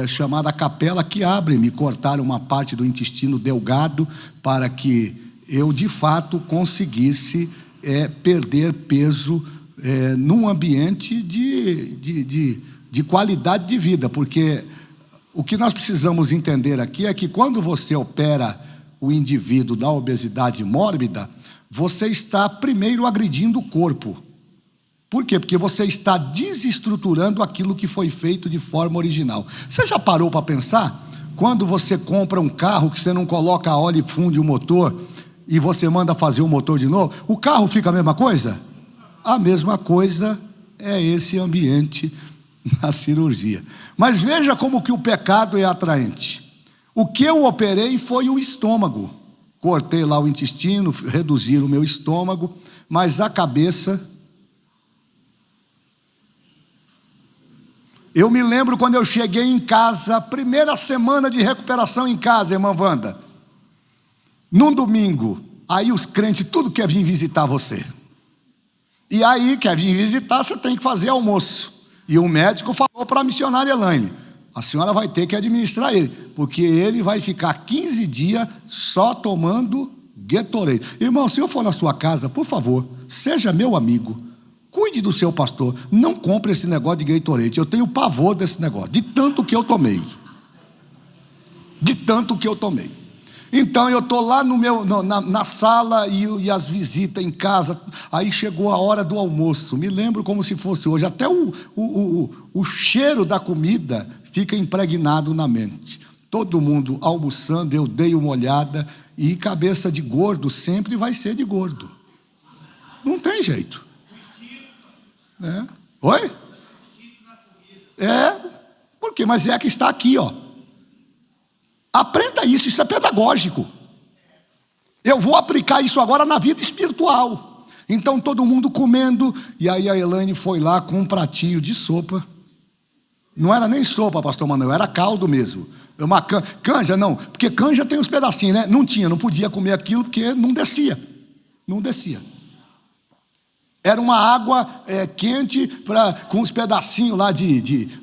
chamada capela, que abre. Me cortaram uma parte do intestino delgado para que eu, de fato, conseguisse perder peso num ambiente de qualidade de vida. Porque o que nós precisamos entender aqui é que quando você opera o indivíduo da obesidade mórbida, você está primeiro agredindo o corpo. Por quê? Porque você está desestruturando aquilo que foi feito de forma original. Você já parou para pensar? Quando você compra um carro que você não coloca óleo e funde o motor, e você manda fazer o motor de novo, o carro fica a mesma coisa? A mesma coisa é esse ambiente na cirurgia. Mas veja como que o pecado é atraente. O que eu operei foi o estômago. Cortei lá o intestino, reduziram o meu estômago, mas a cabeça... Eu me lembro quando eu cheguei em casa, primeira semana de recuperação em casa, irmã Wanda. Num domingo, aí os crentes tudo quer vir visitar você. E aí, quer vir visitar, você tem que fazer almoço. E o médico falou para a missionária Elaine: a senhora vai ter que administrar ele, porque ele vai ficar 15 dias só tomando Gatorade. Irmão, se eu for na sua casa, por favor, seja meu amigo, cuide do seu pastor, não compre esse negócio de Gatorade. Eu tenho pavor desse negócio, de tanto que eu tomei. De tanto que eu tomei. Então eu estou lá na sala e as visitas em casa. Aí chegou a hora do almoço. Me lembro como se fosse hoje. Até o cheiro da comida fica impregnado na mente. Todo mundo almoçando, eu dei uma olhada. E cabeça de gordo sempre vai ser de gordo. Não tem jeito. Oi? Por quê? Mas é que está aqui, ó. Aprenda isso é pedagógico. Eu vou aplicar isso agora na vida espiritual. Então todo mundo comendo, e aí a Elaine foi lá com um pratinho de sopa. Não era nem sopa, pastor Manuel, era caldo mesmo. Uma canja não, porque canja tem uns pedacinhos, né? Não podia comer aquilo porque não descia. Era uma água quente com uns pedacinhos lá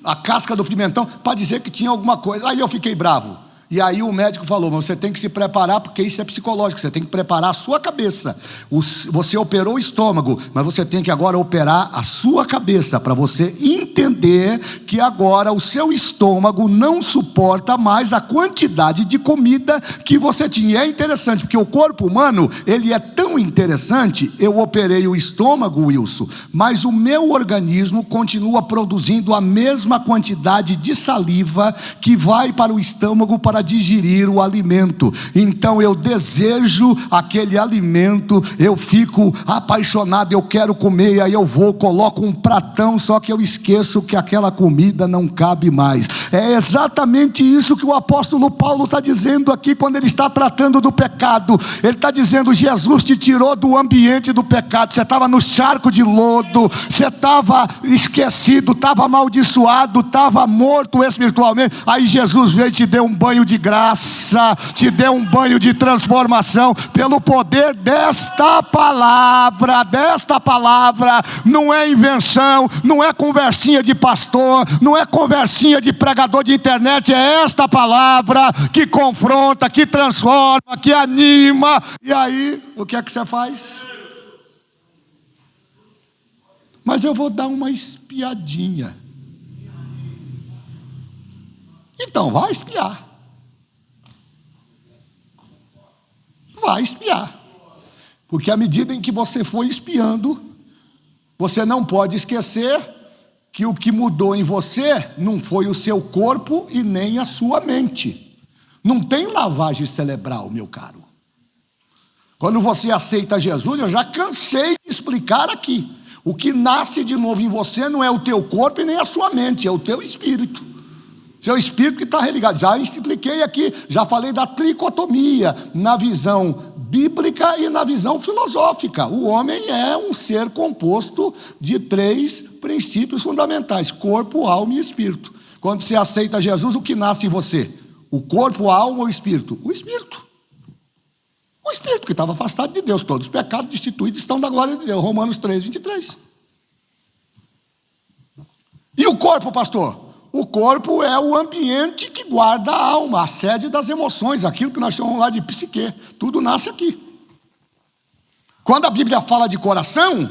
a casca do pimentão, para dizer que tinha alguma coisa. Aí eu fiquei bravo. E aí o médico falou, mas você tem que se preparar, porque isso é psicológico, você tem que preparar a sua cabeça. Você operou o estômago, mas você tem que agora operar a sua cabeça, para você entender que agora o seu estômago não suporta mais a quantidade de comida que você tinha. E é interessante, porque o corpo humano, ele é tão interessante. Eu operei o estômago, Wilson, mas o meu organismo continua produzindo a mesma quantidade de saliva que vai para o estômago para digerir o alimento. Então eu desejo aquele alimento, eu fico apaixonado, eu quero comer, e aí eu coloco um pratão, só que eu esqueço que aquela comida não cabe mais. É exatamente isso que o apóstolo Paulo está dizendo aqui, quando ele está tratando do pecado. Ele está dizendo, Jesus te tirou do ambiente do pecado, você estava no charco de lodo, você estava esquecido, estava amaldiçoado, estava morto espiritualmente, aí Jesus veio e te deu um banho de graça, te deu um banho de transformação, pelo poder desta palavra. Não é invenção, não é conversinha de pastor, não é conversinha de pregador de internet, é esta palavra que confronta, que transforma, que anima. E aí, o que é que você faz? Mas eu vou dar uma espiadinha. Então, vai espiar. Vai espiar. Porque à medida em que você for espiando, você não pode esquecer que o que mudou em você não foi o seu corpo e nem a sua mente. Não tem lavagem cerebral, meu caro. Quando você aceita Jesus, eu já cansei de explicar aqui. O que nasce de novo em você não é o teu corpo e nem a sua mente, é o teu espírito. Seu espírito que está religado. Já expliquei aqui, já falei da tricotomia, na visão bíblica e na visão filosófica. O homem é um ser composto de 3 princípios fundamentais: corpo, alma e espírito. Quando você aceita Jesus, o que nasce em você? O corpo, a alma ou o espírito? O espírito. O espírito que estava afastado de Deus. Todos os pecados destituídos estão da glória de Deus. Romanos 3, 23. E o corpo, pastor? O corpo é o ambiente que guarda a alma, a sede das emoções, aquilo que nós chamamos lá de psique. Tudo nasce aqui. Quando a Bíblia fala de coração,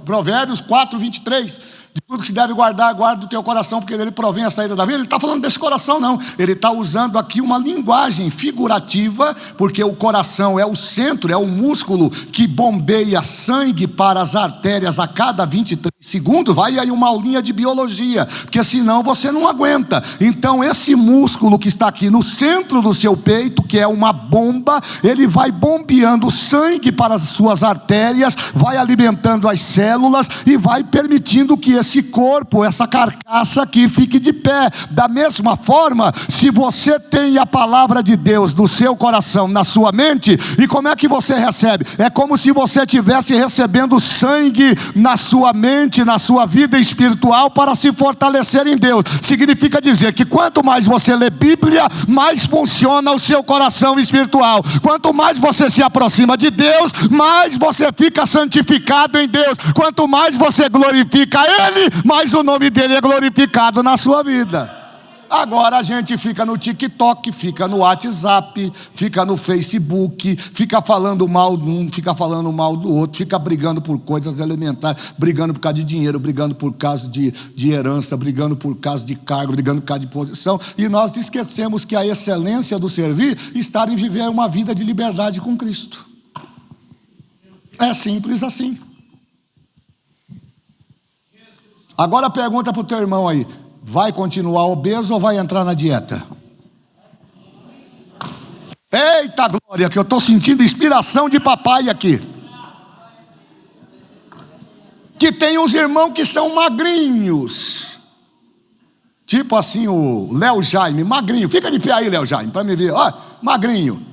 Provérbios 4, 23, de tudo que se deve guardar, guarda do teu coração, porque dele provém a saída da vida. Ele não está falando desse coração, não. Ele está usando aqui uma linguagem figurativa, porque o coração é o centro, é o músculo que bombeia sangue para as artérias a cada 23 segundos. Vai aí uma aulinha de biologia, porque senão você não aguenta. Então esse músculo que está aqui no centro do seu peito, que é uma bomba, ele vai bombeando sangue para as suas artérias, vai alimentando as células e vai permitindo que esse corpo, essa carcaça aqui fique de pé. Da mesma forma, se você tem a palavra de Deus no seu coração, na sua mente, e como é que você recebe? É como se você estivesse recebendo sangue na sua mente, na sua vida espiritual, para se fortalecer em Deus. Significa dizer que quanto mais você lê Bíblia, mais funciona o seu coração espiritual. Quanto mais você se aproxima de Deus, mais você fica santificado em Deus. Quanto mais você glorifica Ele, mais o nome dele é glorificado na sua vida. Agora a gente fica no TikTok, fica no WhatsApp, fica no Facebook, fica falando mal de um, fica falando mal do outro, fica brigando por coisas elementares, brigando por causa de dinheiro, brigando por causa de herança, brigando por causa de cargo, brigando por causa de posição, e nós esquecemos que a excelência do servir está em viver uma vida de liberdade com Cristo. É simples assim. Agora pergunta para o teu irmão aí: vai continuar obeso ou vai entrar na dieta? Eita glória, que eu estou sentindo inspiração de papai aqui. Que tem uns irmãos que são magrinhos, tipo assim o Léo Jaime, magrinho. Fica de pé aí, Léo Jaime, para me ver. Ó, magrinho.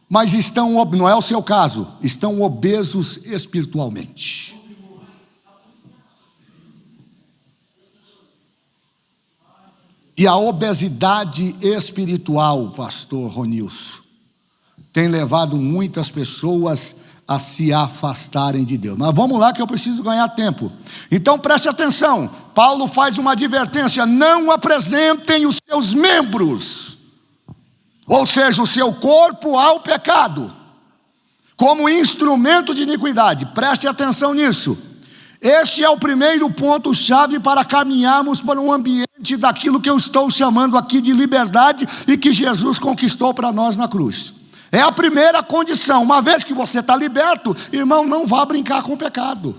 Mas estão, não é o seu caso, estão obesos espiritualmente. E a obesidade espiritual, pastor Ronilson, tem levado muitas pessoas a se afastarem de Deus. Mas vamos lá que eu preciso ganhar tempo. Então preste atenção, Paulo faz uma advertência: não apresentem os seus membros, ou seja, o seu corpo, ao pecado, como instrumento de iniquidade. Preste atenção nisso. Este é o primeiro ponto-chave para caminharmos para um ambiente daquilo que eu estou chamando aqui de liberdade e que Jesus conquistou para nós na cruz. É a primeira condição. Uma vez que você está liberto, irmão, não vá brincar com o pecado.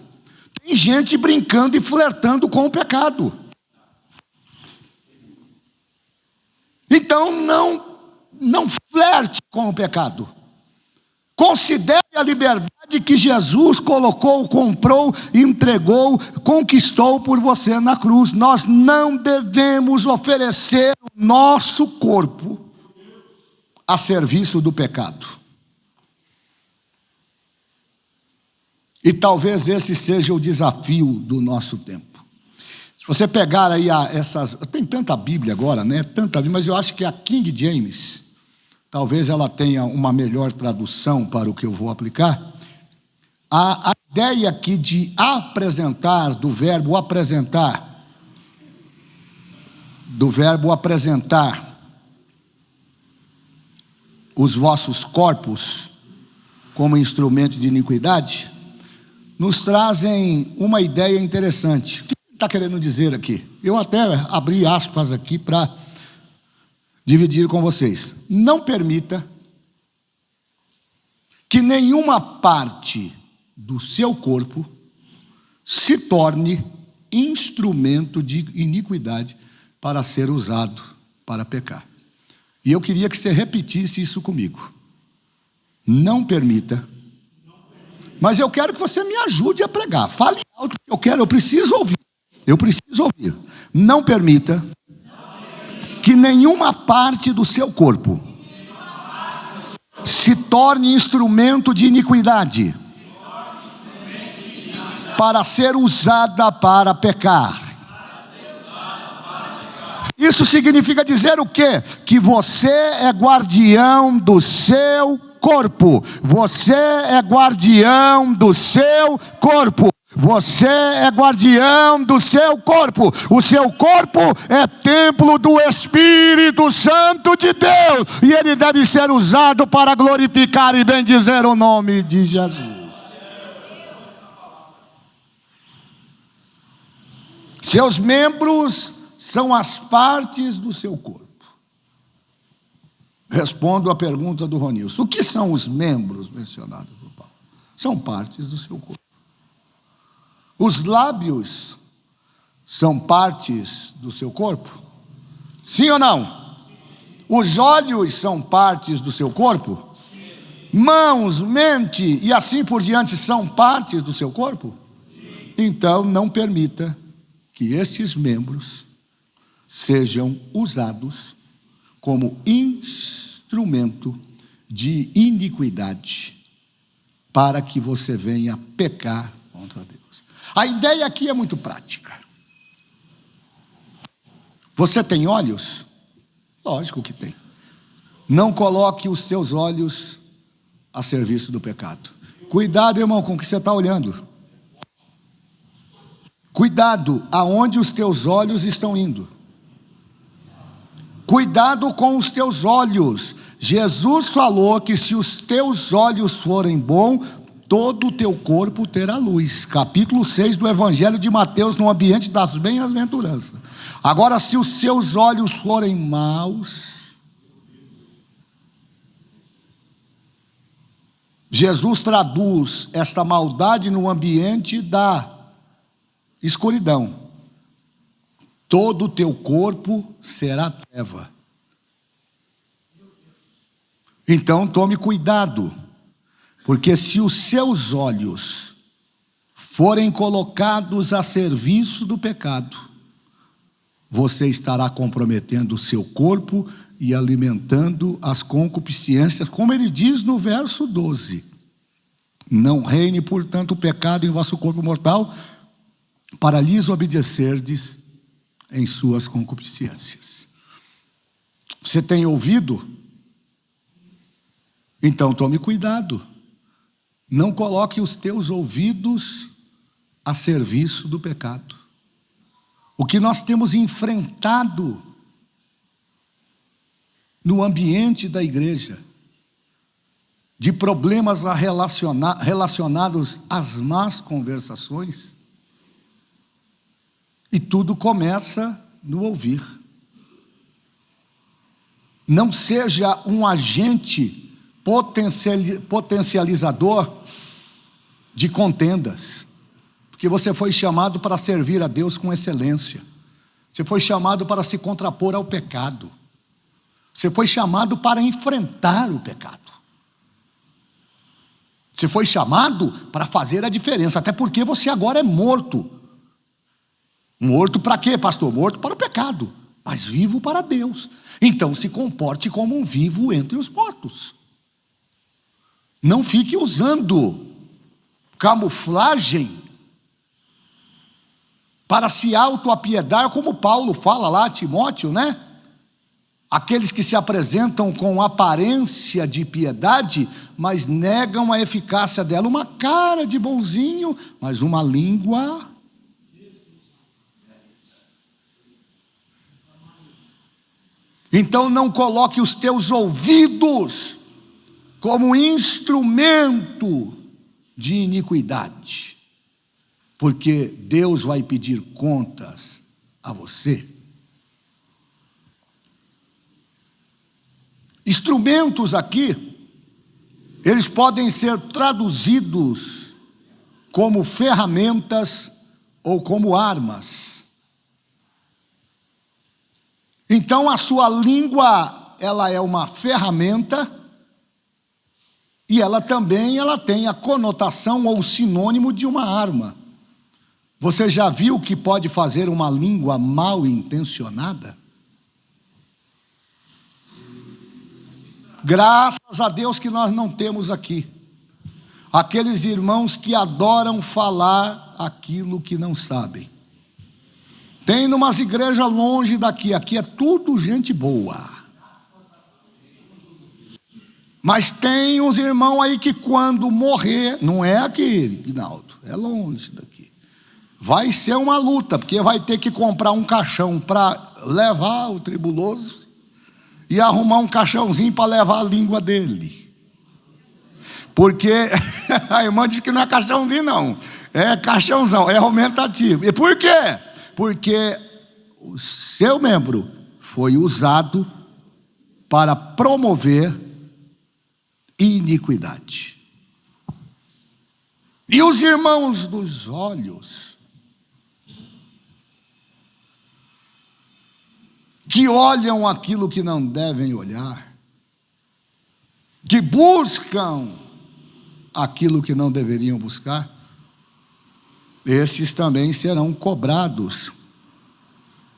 Tem gente brincando e flertando com o pecado. Então não flerte com o pecado. Considere a liberdade que Jesus colocou, comprou, entregou, conquistou por você na cruz. Nós não devemos oferecer o nosso corpo a serviço do pecado. E talvez esse seja o desafio do nosso tempo. Se você pegar aí essas... Tem tanta Bíblia agora, né? Tanta Bíblia, mas eu acho que a King James, talvez ela tenha uma melhor tradução para o que eu vou aplicar. A ideia aqui de apresentar, do verbo apresentar, os vossos corpos como instrumento de iniquidade, nos trazem uma ideia interessante. O que ele está querendo dizer aqui? Eu até abri aspas aqui para dividir com vocês. Não permita que nenhuma parte do seu corpo se torne instrumento de iniquidade para ser usado para pecar. E eu queria que você repetisse isso comigo. Não permita. Mas eu quero que você me ajude a pregar. Fale alto, eu preciso ouvir. Eu preciso ouvir. Não permita que nenhuma parte do seu corpo se torne instrumento de iniquidade para ser usada para pecar. Isso significa dizer o quê? Que você é guardião do seu corpo. Você é guardião do seu corpo. Você é guardião do seu corpo. O seu corpo é templo do Espírito Santo de Deus, e ele deve ser usado para glorificar e bendizer o nome de Jesus. Seus membros são as partes do seu corpo. Respondo à pergunta do Ronilson: o que são os membros mencionados por Paulo? São partes do seu corpo. Os lábios são partes do seu corpo? Sim ou não? Os olhos são partes do seu corpo? Mãos, mente e assim por diante são partes do seu corpo? Então não permita que estes membros sejam usados como instrumento de iniquidade para que você venha pecar contra Deus. A ideia aqui é muito prática. Você tem olhos? Lógico que tem. Não coloque os seus olhos a serviço do pecado. Cuidado, irmão, com o que você está olhando. Cuidado aonde os teus olhos estão indo. Cuidado com os teus olhos. Jesus falou que se os teus olhos forem bons, todo o teu corpo terá luz. Capítulo 6 do Evangelho de Mateus, no ambiente das bem-aventuranças. Agora, se os seus olhos forem maus, Jesus traduz esta maldade no ambiente da escuridão. Todo o teu corpo será treva. Então tome cuidado, porque se os seus olhos forem colocados a serviço do pecado, você estará comprometendo o seu corpo e alimentando as concupiscências, como ele diz no verso 12. Não reine, portanto, o pecado em vosso corpo mortal, para lhes obedecerdes em suas concupiscências. Você tem ouvido? Então tome cuidado. Não coloque os teus ouvidos a serviço do pecado. O que nós temos enfrentado no ambiente da igreja, de problemas relacionados às más conversações, e tudo começa no ouvir. Não seja um agente potencializador de contendas, porque você foi chamado para servir a Deus com excelência. Você foi chamado para se contrapor ao pecado. Você foi chamado para enfrentar o pecado. Você foi chamado para fazer a diferença, até porque você agora é morto. Morto para quê, pastor? Morto para o pecado, mas vivo para Deus. Então se comporte como um vivo entre os mortos. Não fique usando camuflagem para se autoapiedar, como Paulo fala lá a Timóteo, né? Aqueles que se apresentam com aparência de piedade, mas negam a eficácia dela. Uma cara de bonzinho, mas uma língua. Então não coloque os teus ouvidos como instrumento de iniquidade, porque Deus vai pedir contas a você. Instrumentos aqui, eles podem ser traduzidos como ferramentas ou como armas. Então a sua língua, ela é uma ferramenta e ela também tem a conotação ou sinônimo de uma arma. Você já viu o que pode fazer uma língua mal intencionada? Graças a Deus que nós não temos aqui aqueles irmãos que adoram falar aquilo que não sabem. Tem numas igrejas longe daqui, aqui é tudo gente boa. Mas tem uns irmãos aí que quando morrer, não é aqui, Guinaldo, é longe daqui. Vai ser uma luta, porque vai ter que comprar um caixão para levar o tribuloso e arrumar um caixãozinho para levar a língua dele. Porque a irmã disse que não é caixãozinho não, é caixãozão, é aumentativo. E por quê? Porque o seu membro foi usado para promover iniquidade. E os irmãos dos olhos, que olham aquilo que não devem olhar, que buscam aquilo que não deveriam buscar, esses também serão cobrados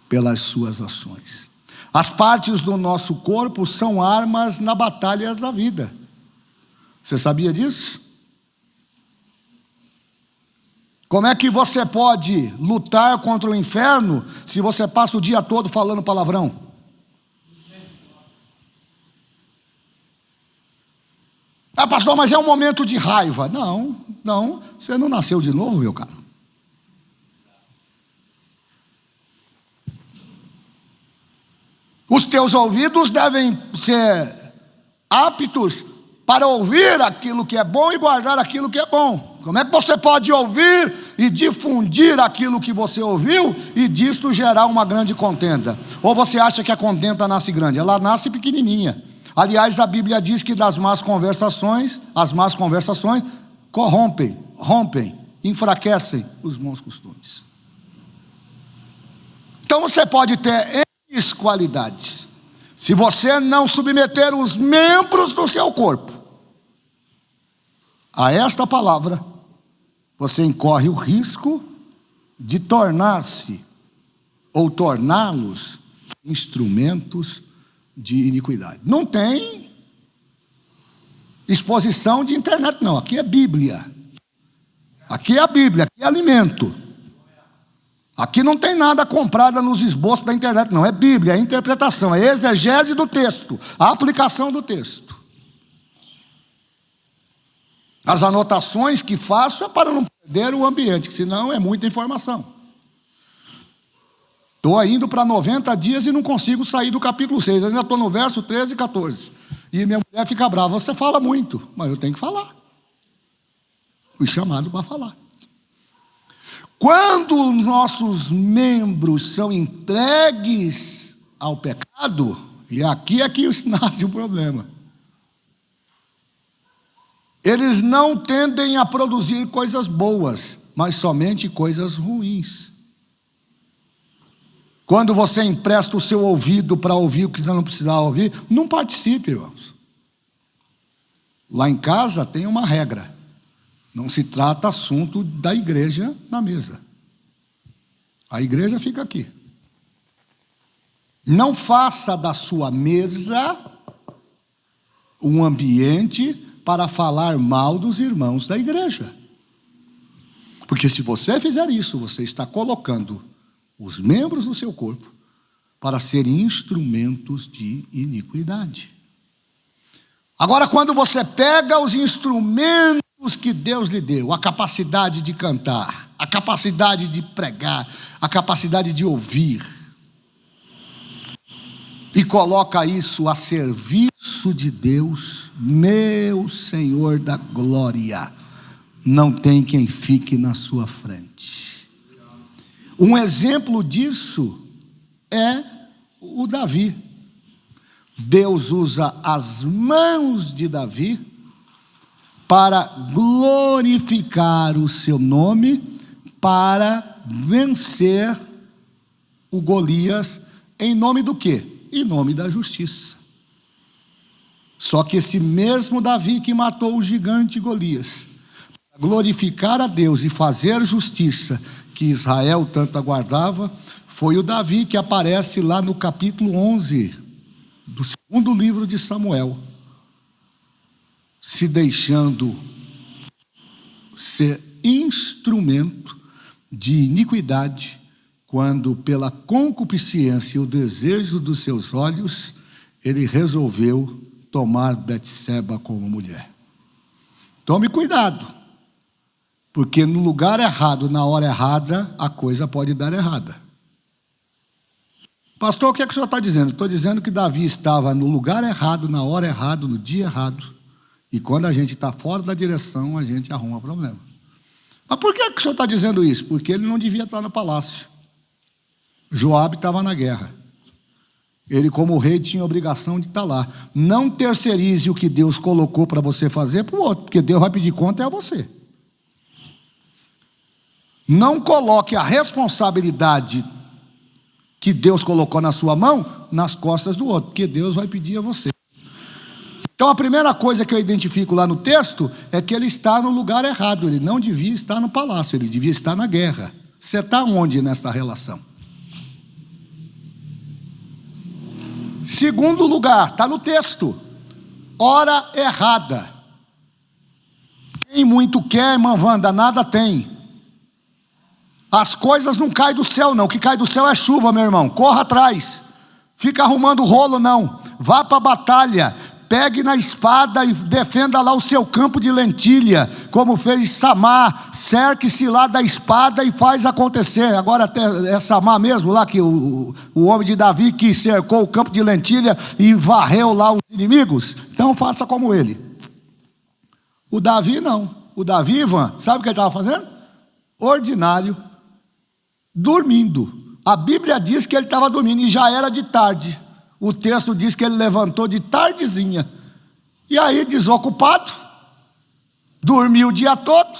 pelas suas ações. As partes do nosso corpo são armas na batalha da vida. Você sabia disso? Como é que você pode lutar contra o inferno se você passa o dia todo falando palavrão? Ah, pastor, mas é um momento de raiva. Não, você não nasceu de novo, meu caro. Os teus ouvidos devem ser aptos para ouvir aquilo que é bom e guardar aquilo que é bom. Como é que você pode ouvir e difundir aquilo que você ouviu e disto gerar uma grande contenda? Ou você acha que a contenda nasce grande? Ela nasce pequenininha. Aliás, a Bíblia diz que das más conversações, as más conversações corrompem, rompem, enfraquecem os bons costumes. Então você pode ter N qualidades. Se você não submeter os membros do seu corpo a esta palavra, você incorre o risco de tornar-se ou torná-los instrumentos de iniquidade. Não tem exposição de internet, não. Aqui é Bíblia. Aqui é a Bíblia, aqui é alimento. Aqui não tem nada comprado nos esboços da internet, não. É Bíblia, é interpretação, é exegese do texto, a aplicação do texto. As anotações que faço é para não perder o ambiente, que senão é muita informação. Estou indo para 90 dias e não consigo sair do capítulo 6. Ainda estou no verso 13 e 14. E minha mulher fica brava. Você fala muito, mas eu tenho que falar. Fui chamado para falar. Quando os nossos membros são entregues ao pecado, e aqui é que nasce o problema. Eles não tendem a produzir coisas boas, mas somente coisas ruins. Quando você empresta o seu ouvido para ouvir o que você não precisava ouvir, não participe, irmãos. Lá em casa tem uma regra. Não se trata assunto da igreja na mesa. A igreja fica aqui. Não faça da sua mesa um ambiente para falar mal dos irmãos da igreja. Porque se você fizer isso, você está colocando os membros do seu corpo para serem instrumentos de iniquidade. Agora, quando você pega os instrumentos que Deus lhe deu, a capacidade de cantar, a capacidade de pregar, a capacidade de ouvir, e coloca isso a serviço de Deus, meu Senhor da glória, não tem quem fique na sua frente. Um exemplo disso é o Davi. Deus usa as mãos de Davi para glorificar o seu nome, para vencer o Golias, em nome do quê? Em nome da justiça. Só que esse mesmo Davi que matou o gigante Golias, para glorificar a Deus e fazer justiça que Israel tanto aguardava, foi o Davi que aparece lá no capítulo 11 do segundo livro de Samuel, se deixando ser instrumento de iniquidade, quando pela concupiscência e o desejo dos seus olhos, ele resolveu tomar Betseba como mulher. Tome cuidado, porque no lugar errado, na hora errada, a coisa pode dar errada. Pastor, o que é que o senhor está dizendo? Estou dizendo que Davi estava no lugar errado, na hora errada, no dia errado. E quando a gente está fora da direção, a gente arruma problema. Mas por que o senhor está dizendo isso? Porque ele não devia estar no palácio. Joabe estava na guerra. Ele, como rei, tinha a obrigação de estar lá. Não terceirize o que Deus colocou para você fazer para o outro, porque Deus vai pedir conta a você. Não coloque a responsabilidade que Deus colocou na sua mão nas costas do outro, porque Deus vai pedir a você. Então a primeira coisa que eu identifico lá no texto é que ele está no lugar errado. Ele não devia estar no palácio, ele devia estar na guerra. Você está onde nessa relação? Segundo lugar, está no texto, hora errada. Quem muito quer, irmã Wanda, nada tem. As coisas não caem do céu não, o que cai do céu é chuva, meu irmão. Corra atrás, fica arrumando rolo não, vá para a batalha, pegue na espada e defenda lá o seu campo de lentilha, como fez Samar. Cerque-se lá da espada e faz acontecer. Agora até é Samar mesmo lá, que o homem de Davi que cercou o campo de lentilha e varreu lá os inimigos. Então faça como ele. O Davi não. O Davi, Ivan, sabe o que ele estava fazendo? Ordinário, dormindo. A Bíblia diz que ele estava dormindo e já era de tarde. O texto diz que ele levantou de tardezinha. E aí, desocupado, dormiu o dia todo.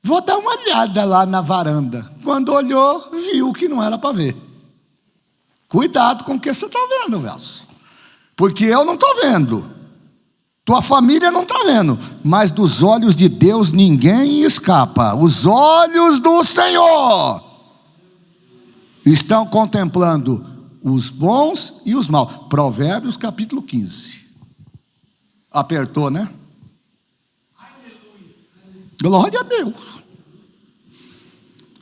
Vou dar uma olhada lá na varanda. Quando olhou, viu que não era para ver. Cuidado com o que você está vendo, velho. Porque eu não estou vendo. Tua família não está vendo. Mas dos olhos de Deus ninguém escapa. Os olhos do Senhor estão contemplando os bons e os maus. Provérbios capítulo 15. Apertou, né? Glória a Deus.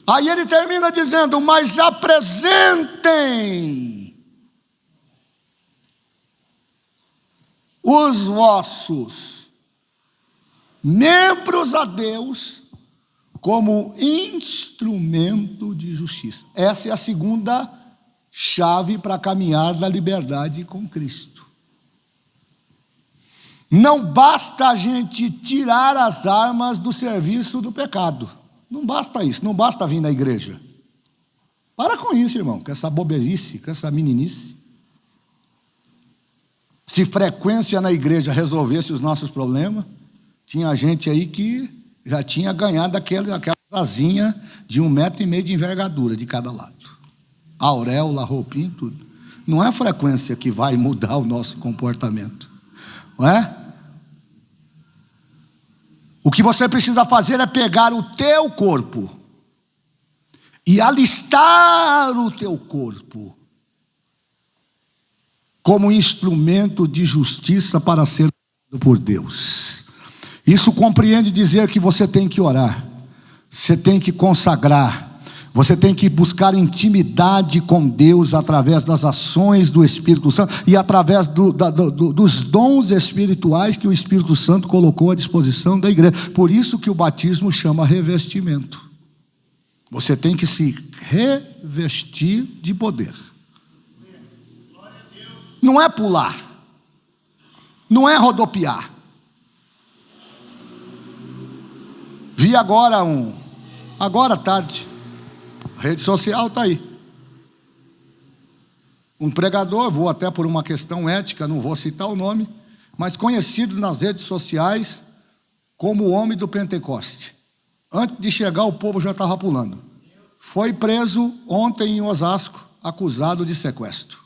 Aí ele termina dizendo: mas apresentem os vossos membros a Deus como instrumento de justiça. Essa é a segunda chave para caminhar da liberdade com Cristo. Não basta a gente tirar as armas do serviço do pecado. Não basta isso, não basta vir na igreja. Para com isso, irmão, com essa boberice, com essa meninice. Se frequência na igreja resolvesse os nossos problemas, tinha gente aí que já tinha ganhado aquela asinha de 1,5 metro de envergadura de cada lado. Auréola, roupinha, tudo. Não é a frequência que vai mudar o nosso comportamento, não é? O que você precisa fazer é pegar o teu corpo e alistar o teu corpo como instrumento de justiça para ser usado por Deus. Isso compreende dizer que você tem que orar, você tem que consagrar, você tem que buscar intimidade com Deus através das ações do Espírito Santo e através dos dons espirituais que o Espírito Santo colocou à disposição da igreja. Por isso que o batismo chama revestimento. Você tem que se revestir de poder. Não é pular, não é rodopiar. Vi agora agora à tarde, a rede social está aí. Um pregador, vou até por uma questão ética, não vou citar o nome, mas conhecido nas redes sociais como o homem do Pentecoste. Antes de chegar, o povo já estava pulando. Foi preso ontem em Osasco, acusado de sequestro.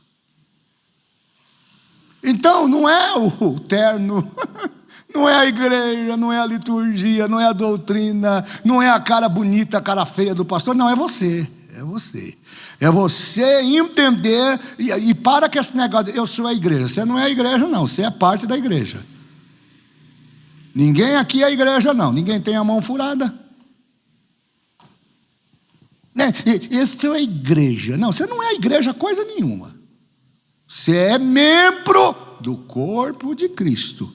Então, não é o terno, não é a igreja, não é a liturgia, não é a doutrina, não é a cara bonita, a cara feia do pastor, não, é você, é você. É você entender, e para com esse negócio, eu sou a igreja. Você não é a igreja não, você é parte da igreja. Ninguém aqui é a igreja não, ninguém tem a mão furada. Eu sou a igreja, não, você não é a igreja coisa nenhuma. Você é membro do corpo de Cristo.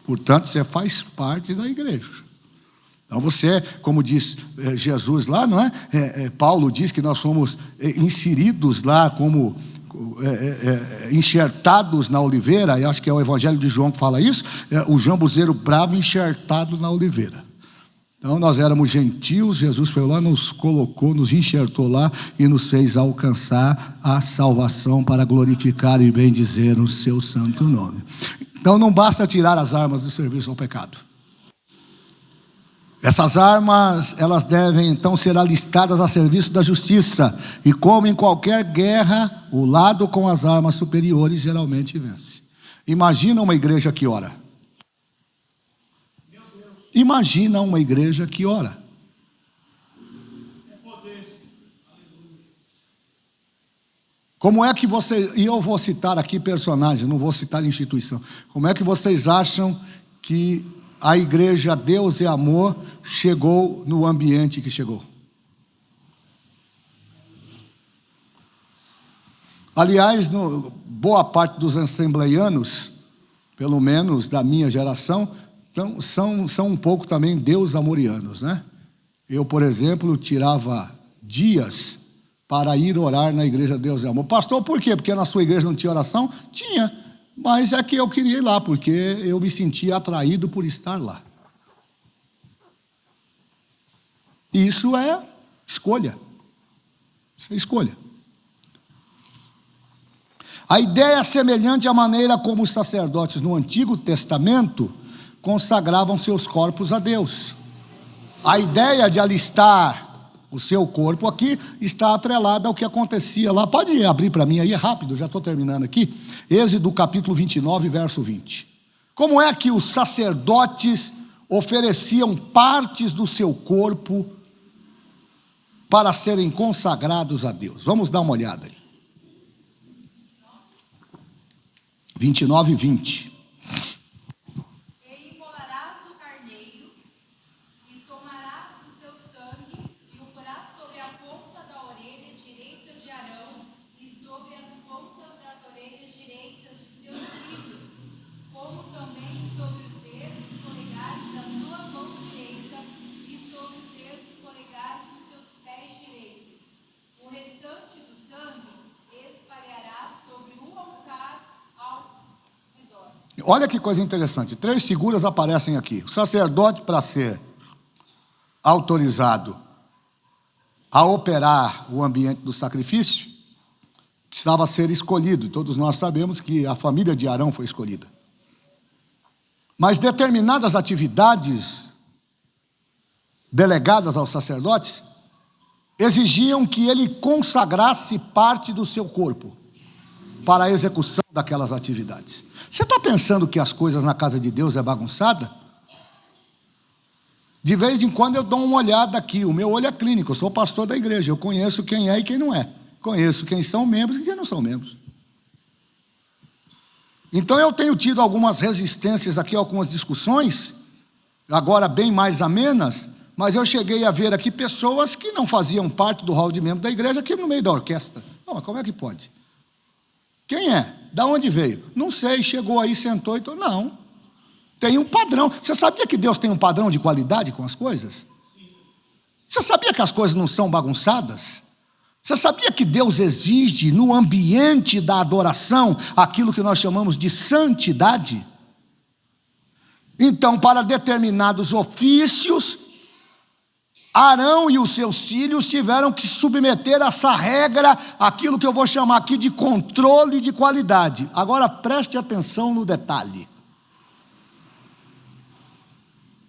Portanto, você faz parte da igreja. Então você, como diz Jesus lá, não é? Paulo diz que nós somos inseridos lá como enxertados na oliveira. Eu acho que é o Evangelho de João que fala isso. O jambuzeiro bravo enxertado na oliveira. Então nós éramos gentios, Jesus foi lá, nos colocou, nos enxertou lá e nos fez alcançar a salvação para glorificar e bendizer o seu santo nome. Então não basta tirar as armas do serviço ao pecado. Essas armas, elas devem então ser alistadas a serviço da justiça. E como em qualquer guerra, o lado com as armas superiores geralmente vence. Imagina uma igreja que ora. Imagina uma igreja que ora. Como é que você, e eu vou citar aqui personagens, não vou citar instituição. Como é que vocês acham que a igreja Deus e Amor chegou no ambiente que chegou? Aliás, boa parte dos assembleianos pelo menos da minha geração, são um pouco também deus-amorianos, né? Eu, por exemplo, tirava dias para ir orar na igreja Deus é Amor. Pastor, por quê? Porque na sua igreja não tinha oração? Tinha, mas é que eu queria ir lá, porque eu me sentia atraído por estar lá. Isso é escolha. Isso é escolha. A ideia é semelhante à maneira como os sacerdotes no Antigo Testamento consagravam seus corpos a Deus. A ideia de alistar o seu corpo aqui está atrelada ao que acontecia lá. Pode abrir para mim aí, rápido, já estou terminando aqui. Êxodo capítulo 29, verso 20. Como é que os sacerdotes ofereciam partes do seu corpo para serem consagrados a Deus? Vamos dar uma olhada aí. 29 e 20.
E imolarás o carneiro, e tomarás do seu sangue, e o porás sobre a ponta da orelha direita de Arão, e sobre as pontas das orelhas direitas de seus filhos, como também sobre os dedos polegares da sua mão direita, e sobre os dedos polegares dos seus pés direitos. O restante do sangue espalharás sobre o altar ao redor.
Olha que coisa interessante, 3 figuras aparecem aqui. O sacerdote, para ser autorizado a operar o ambiente do sacrifício, precisava ser escolhido. Todos nós sabemos que a família de Arão foi escolhida. Mas determinadas atividades delegadas aos sacerdotes exigiam que ele consagrasse parte do seu corpo para a execução daquelas atividades. Você está pensando que as coisas na casa de Deus é bagunçada? De vez em quando eu dou uma olhada aqui, o meu olho é clínico, eu sou pastor da igreja, eu conheço quem é e quem não é, conheço quem são membros e quem não são membros. Então eu tenho tido algumas resistências aqui, algumas discussões, agora bem mais amenas, mas eu cheguei a ver aqui pessoas que não faziam parte do hall de membros da igreja aqui no meio da orquestra. Não, mas como é que pode? Quem é? Da onde veio? Não sei, chegou aí, sentou e... Não. Tem um padrão. Você sabia que Deus tem um padrão de qualidade com as coisas? Você sabia que as coisas não são bagunçadas? Você sabia que Deus exige no ambiente da adoração aquilo que nós chamamos de santidade? Então, para determinados ofícios, Arão e os seus filhos tiveram que submeter essa regra, aquilo que eu vou chamar aqui de controle de qualidade. Agora preste atenção no detalhe.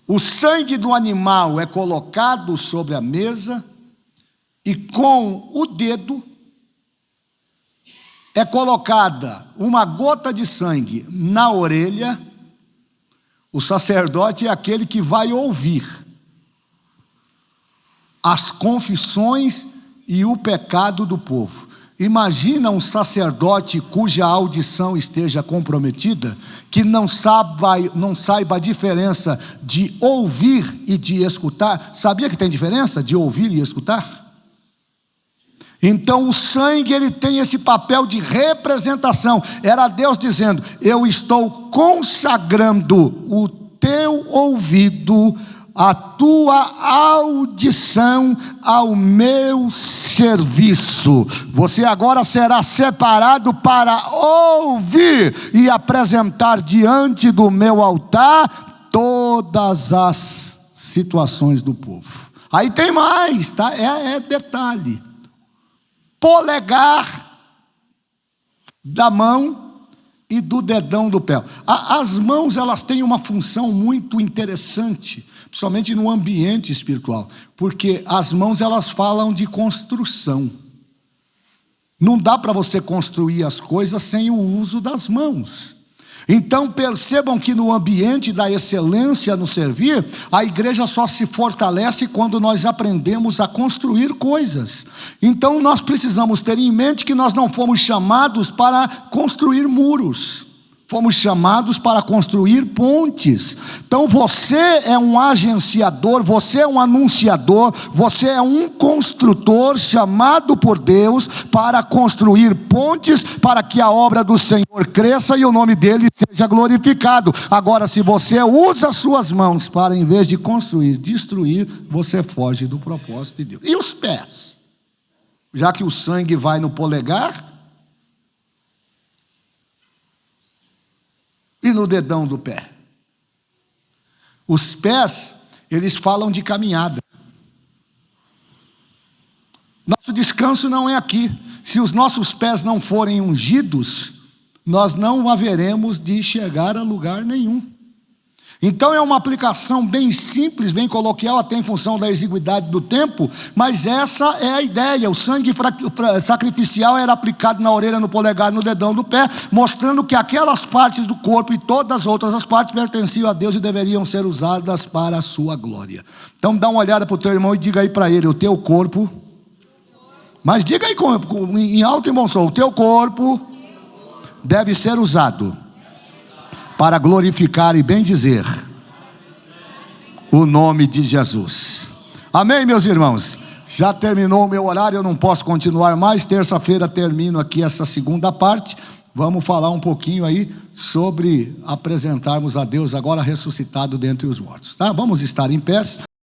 O sangue do animal é colocado sobre a mesa e com o dedo é colocada uma gota de sangue na orelha. O sacerdote é aquele que vai ouvir as confissões e o pecado do povo. Imagina um sacerdote cuja audição esteja comprometida, que não saiba a diferença de ouvir e de escutar. Sabia que tem diferença de ouvir e escutar? Então o sangue, ele tem esse papel de representação. Era Deus dizendo: eu estou consagrando o teu ouvido, a tua audição ao meu serviço. Você agora será separado para ouvir e apresentar diante do meu altar todas as situações do povo. Aí tem mais, tá? É detalhe. Polegar da mão e do dedão do pé. As mãos, elas têm uma função muito interessante, principalmente no ambiente espiritual, porque as mãos, elas falam de construção. Não dá para você construir as coisas sem o uso das mãos. Então percebam que no ambiente da excelência no servir, a igreja só se fortalece quando nós aprendemos a construir coisas. Então nós precisamos ter em mente que nós não fomos chamados para construir muros. Fomos chamados para construir pontes. Então você é um agenciador, você é um anunciador, você é um construtor chamado por Deus para construir pontes, para que a obra do Senhor cresça e o nome dele seja glorificado. Agora, se você usa as suas mãos para, em vez de construir, destruir, você foge do propósito de Deus. E os pés? Já que o sangue vai no polegar e no dedão do pé. Os pés, eles falam de caminhada. Nosso descanso não é aqui. Se os nossos pés não forem ungidos, nós não haveremos de chegar a lugar nenhum. Então é uma aplicação bem simples, bem coloquial, até em função da exiguidade do tempo, mas essa é a ideia. O sangue sacrificial era aplicado na orelha, no polegar, no dedão do pé, mostrando que aquelas partes do corpo e todas as outras as partes pertenciam a Deus e deveriam ser usadas para a sua glória. Então dá uma olhada para o teu irmão e diga aí para ele: o teu corpo, mas diga aí em alto e bom som, o teu corpo deve ser usado para glorificar e bendizer o nome de Jesus. Amém, meus irmãos? Já terminou o meu horário, eu não posso continuar mais. Terça-feira termino aqui essa segunda parte. Vamos falar um pouquinho aí sobre apresentarmos a Deus agora ressuscitado dentre os mortos, tá? Vamos estar em pé.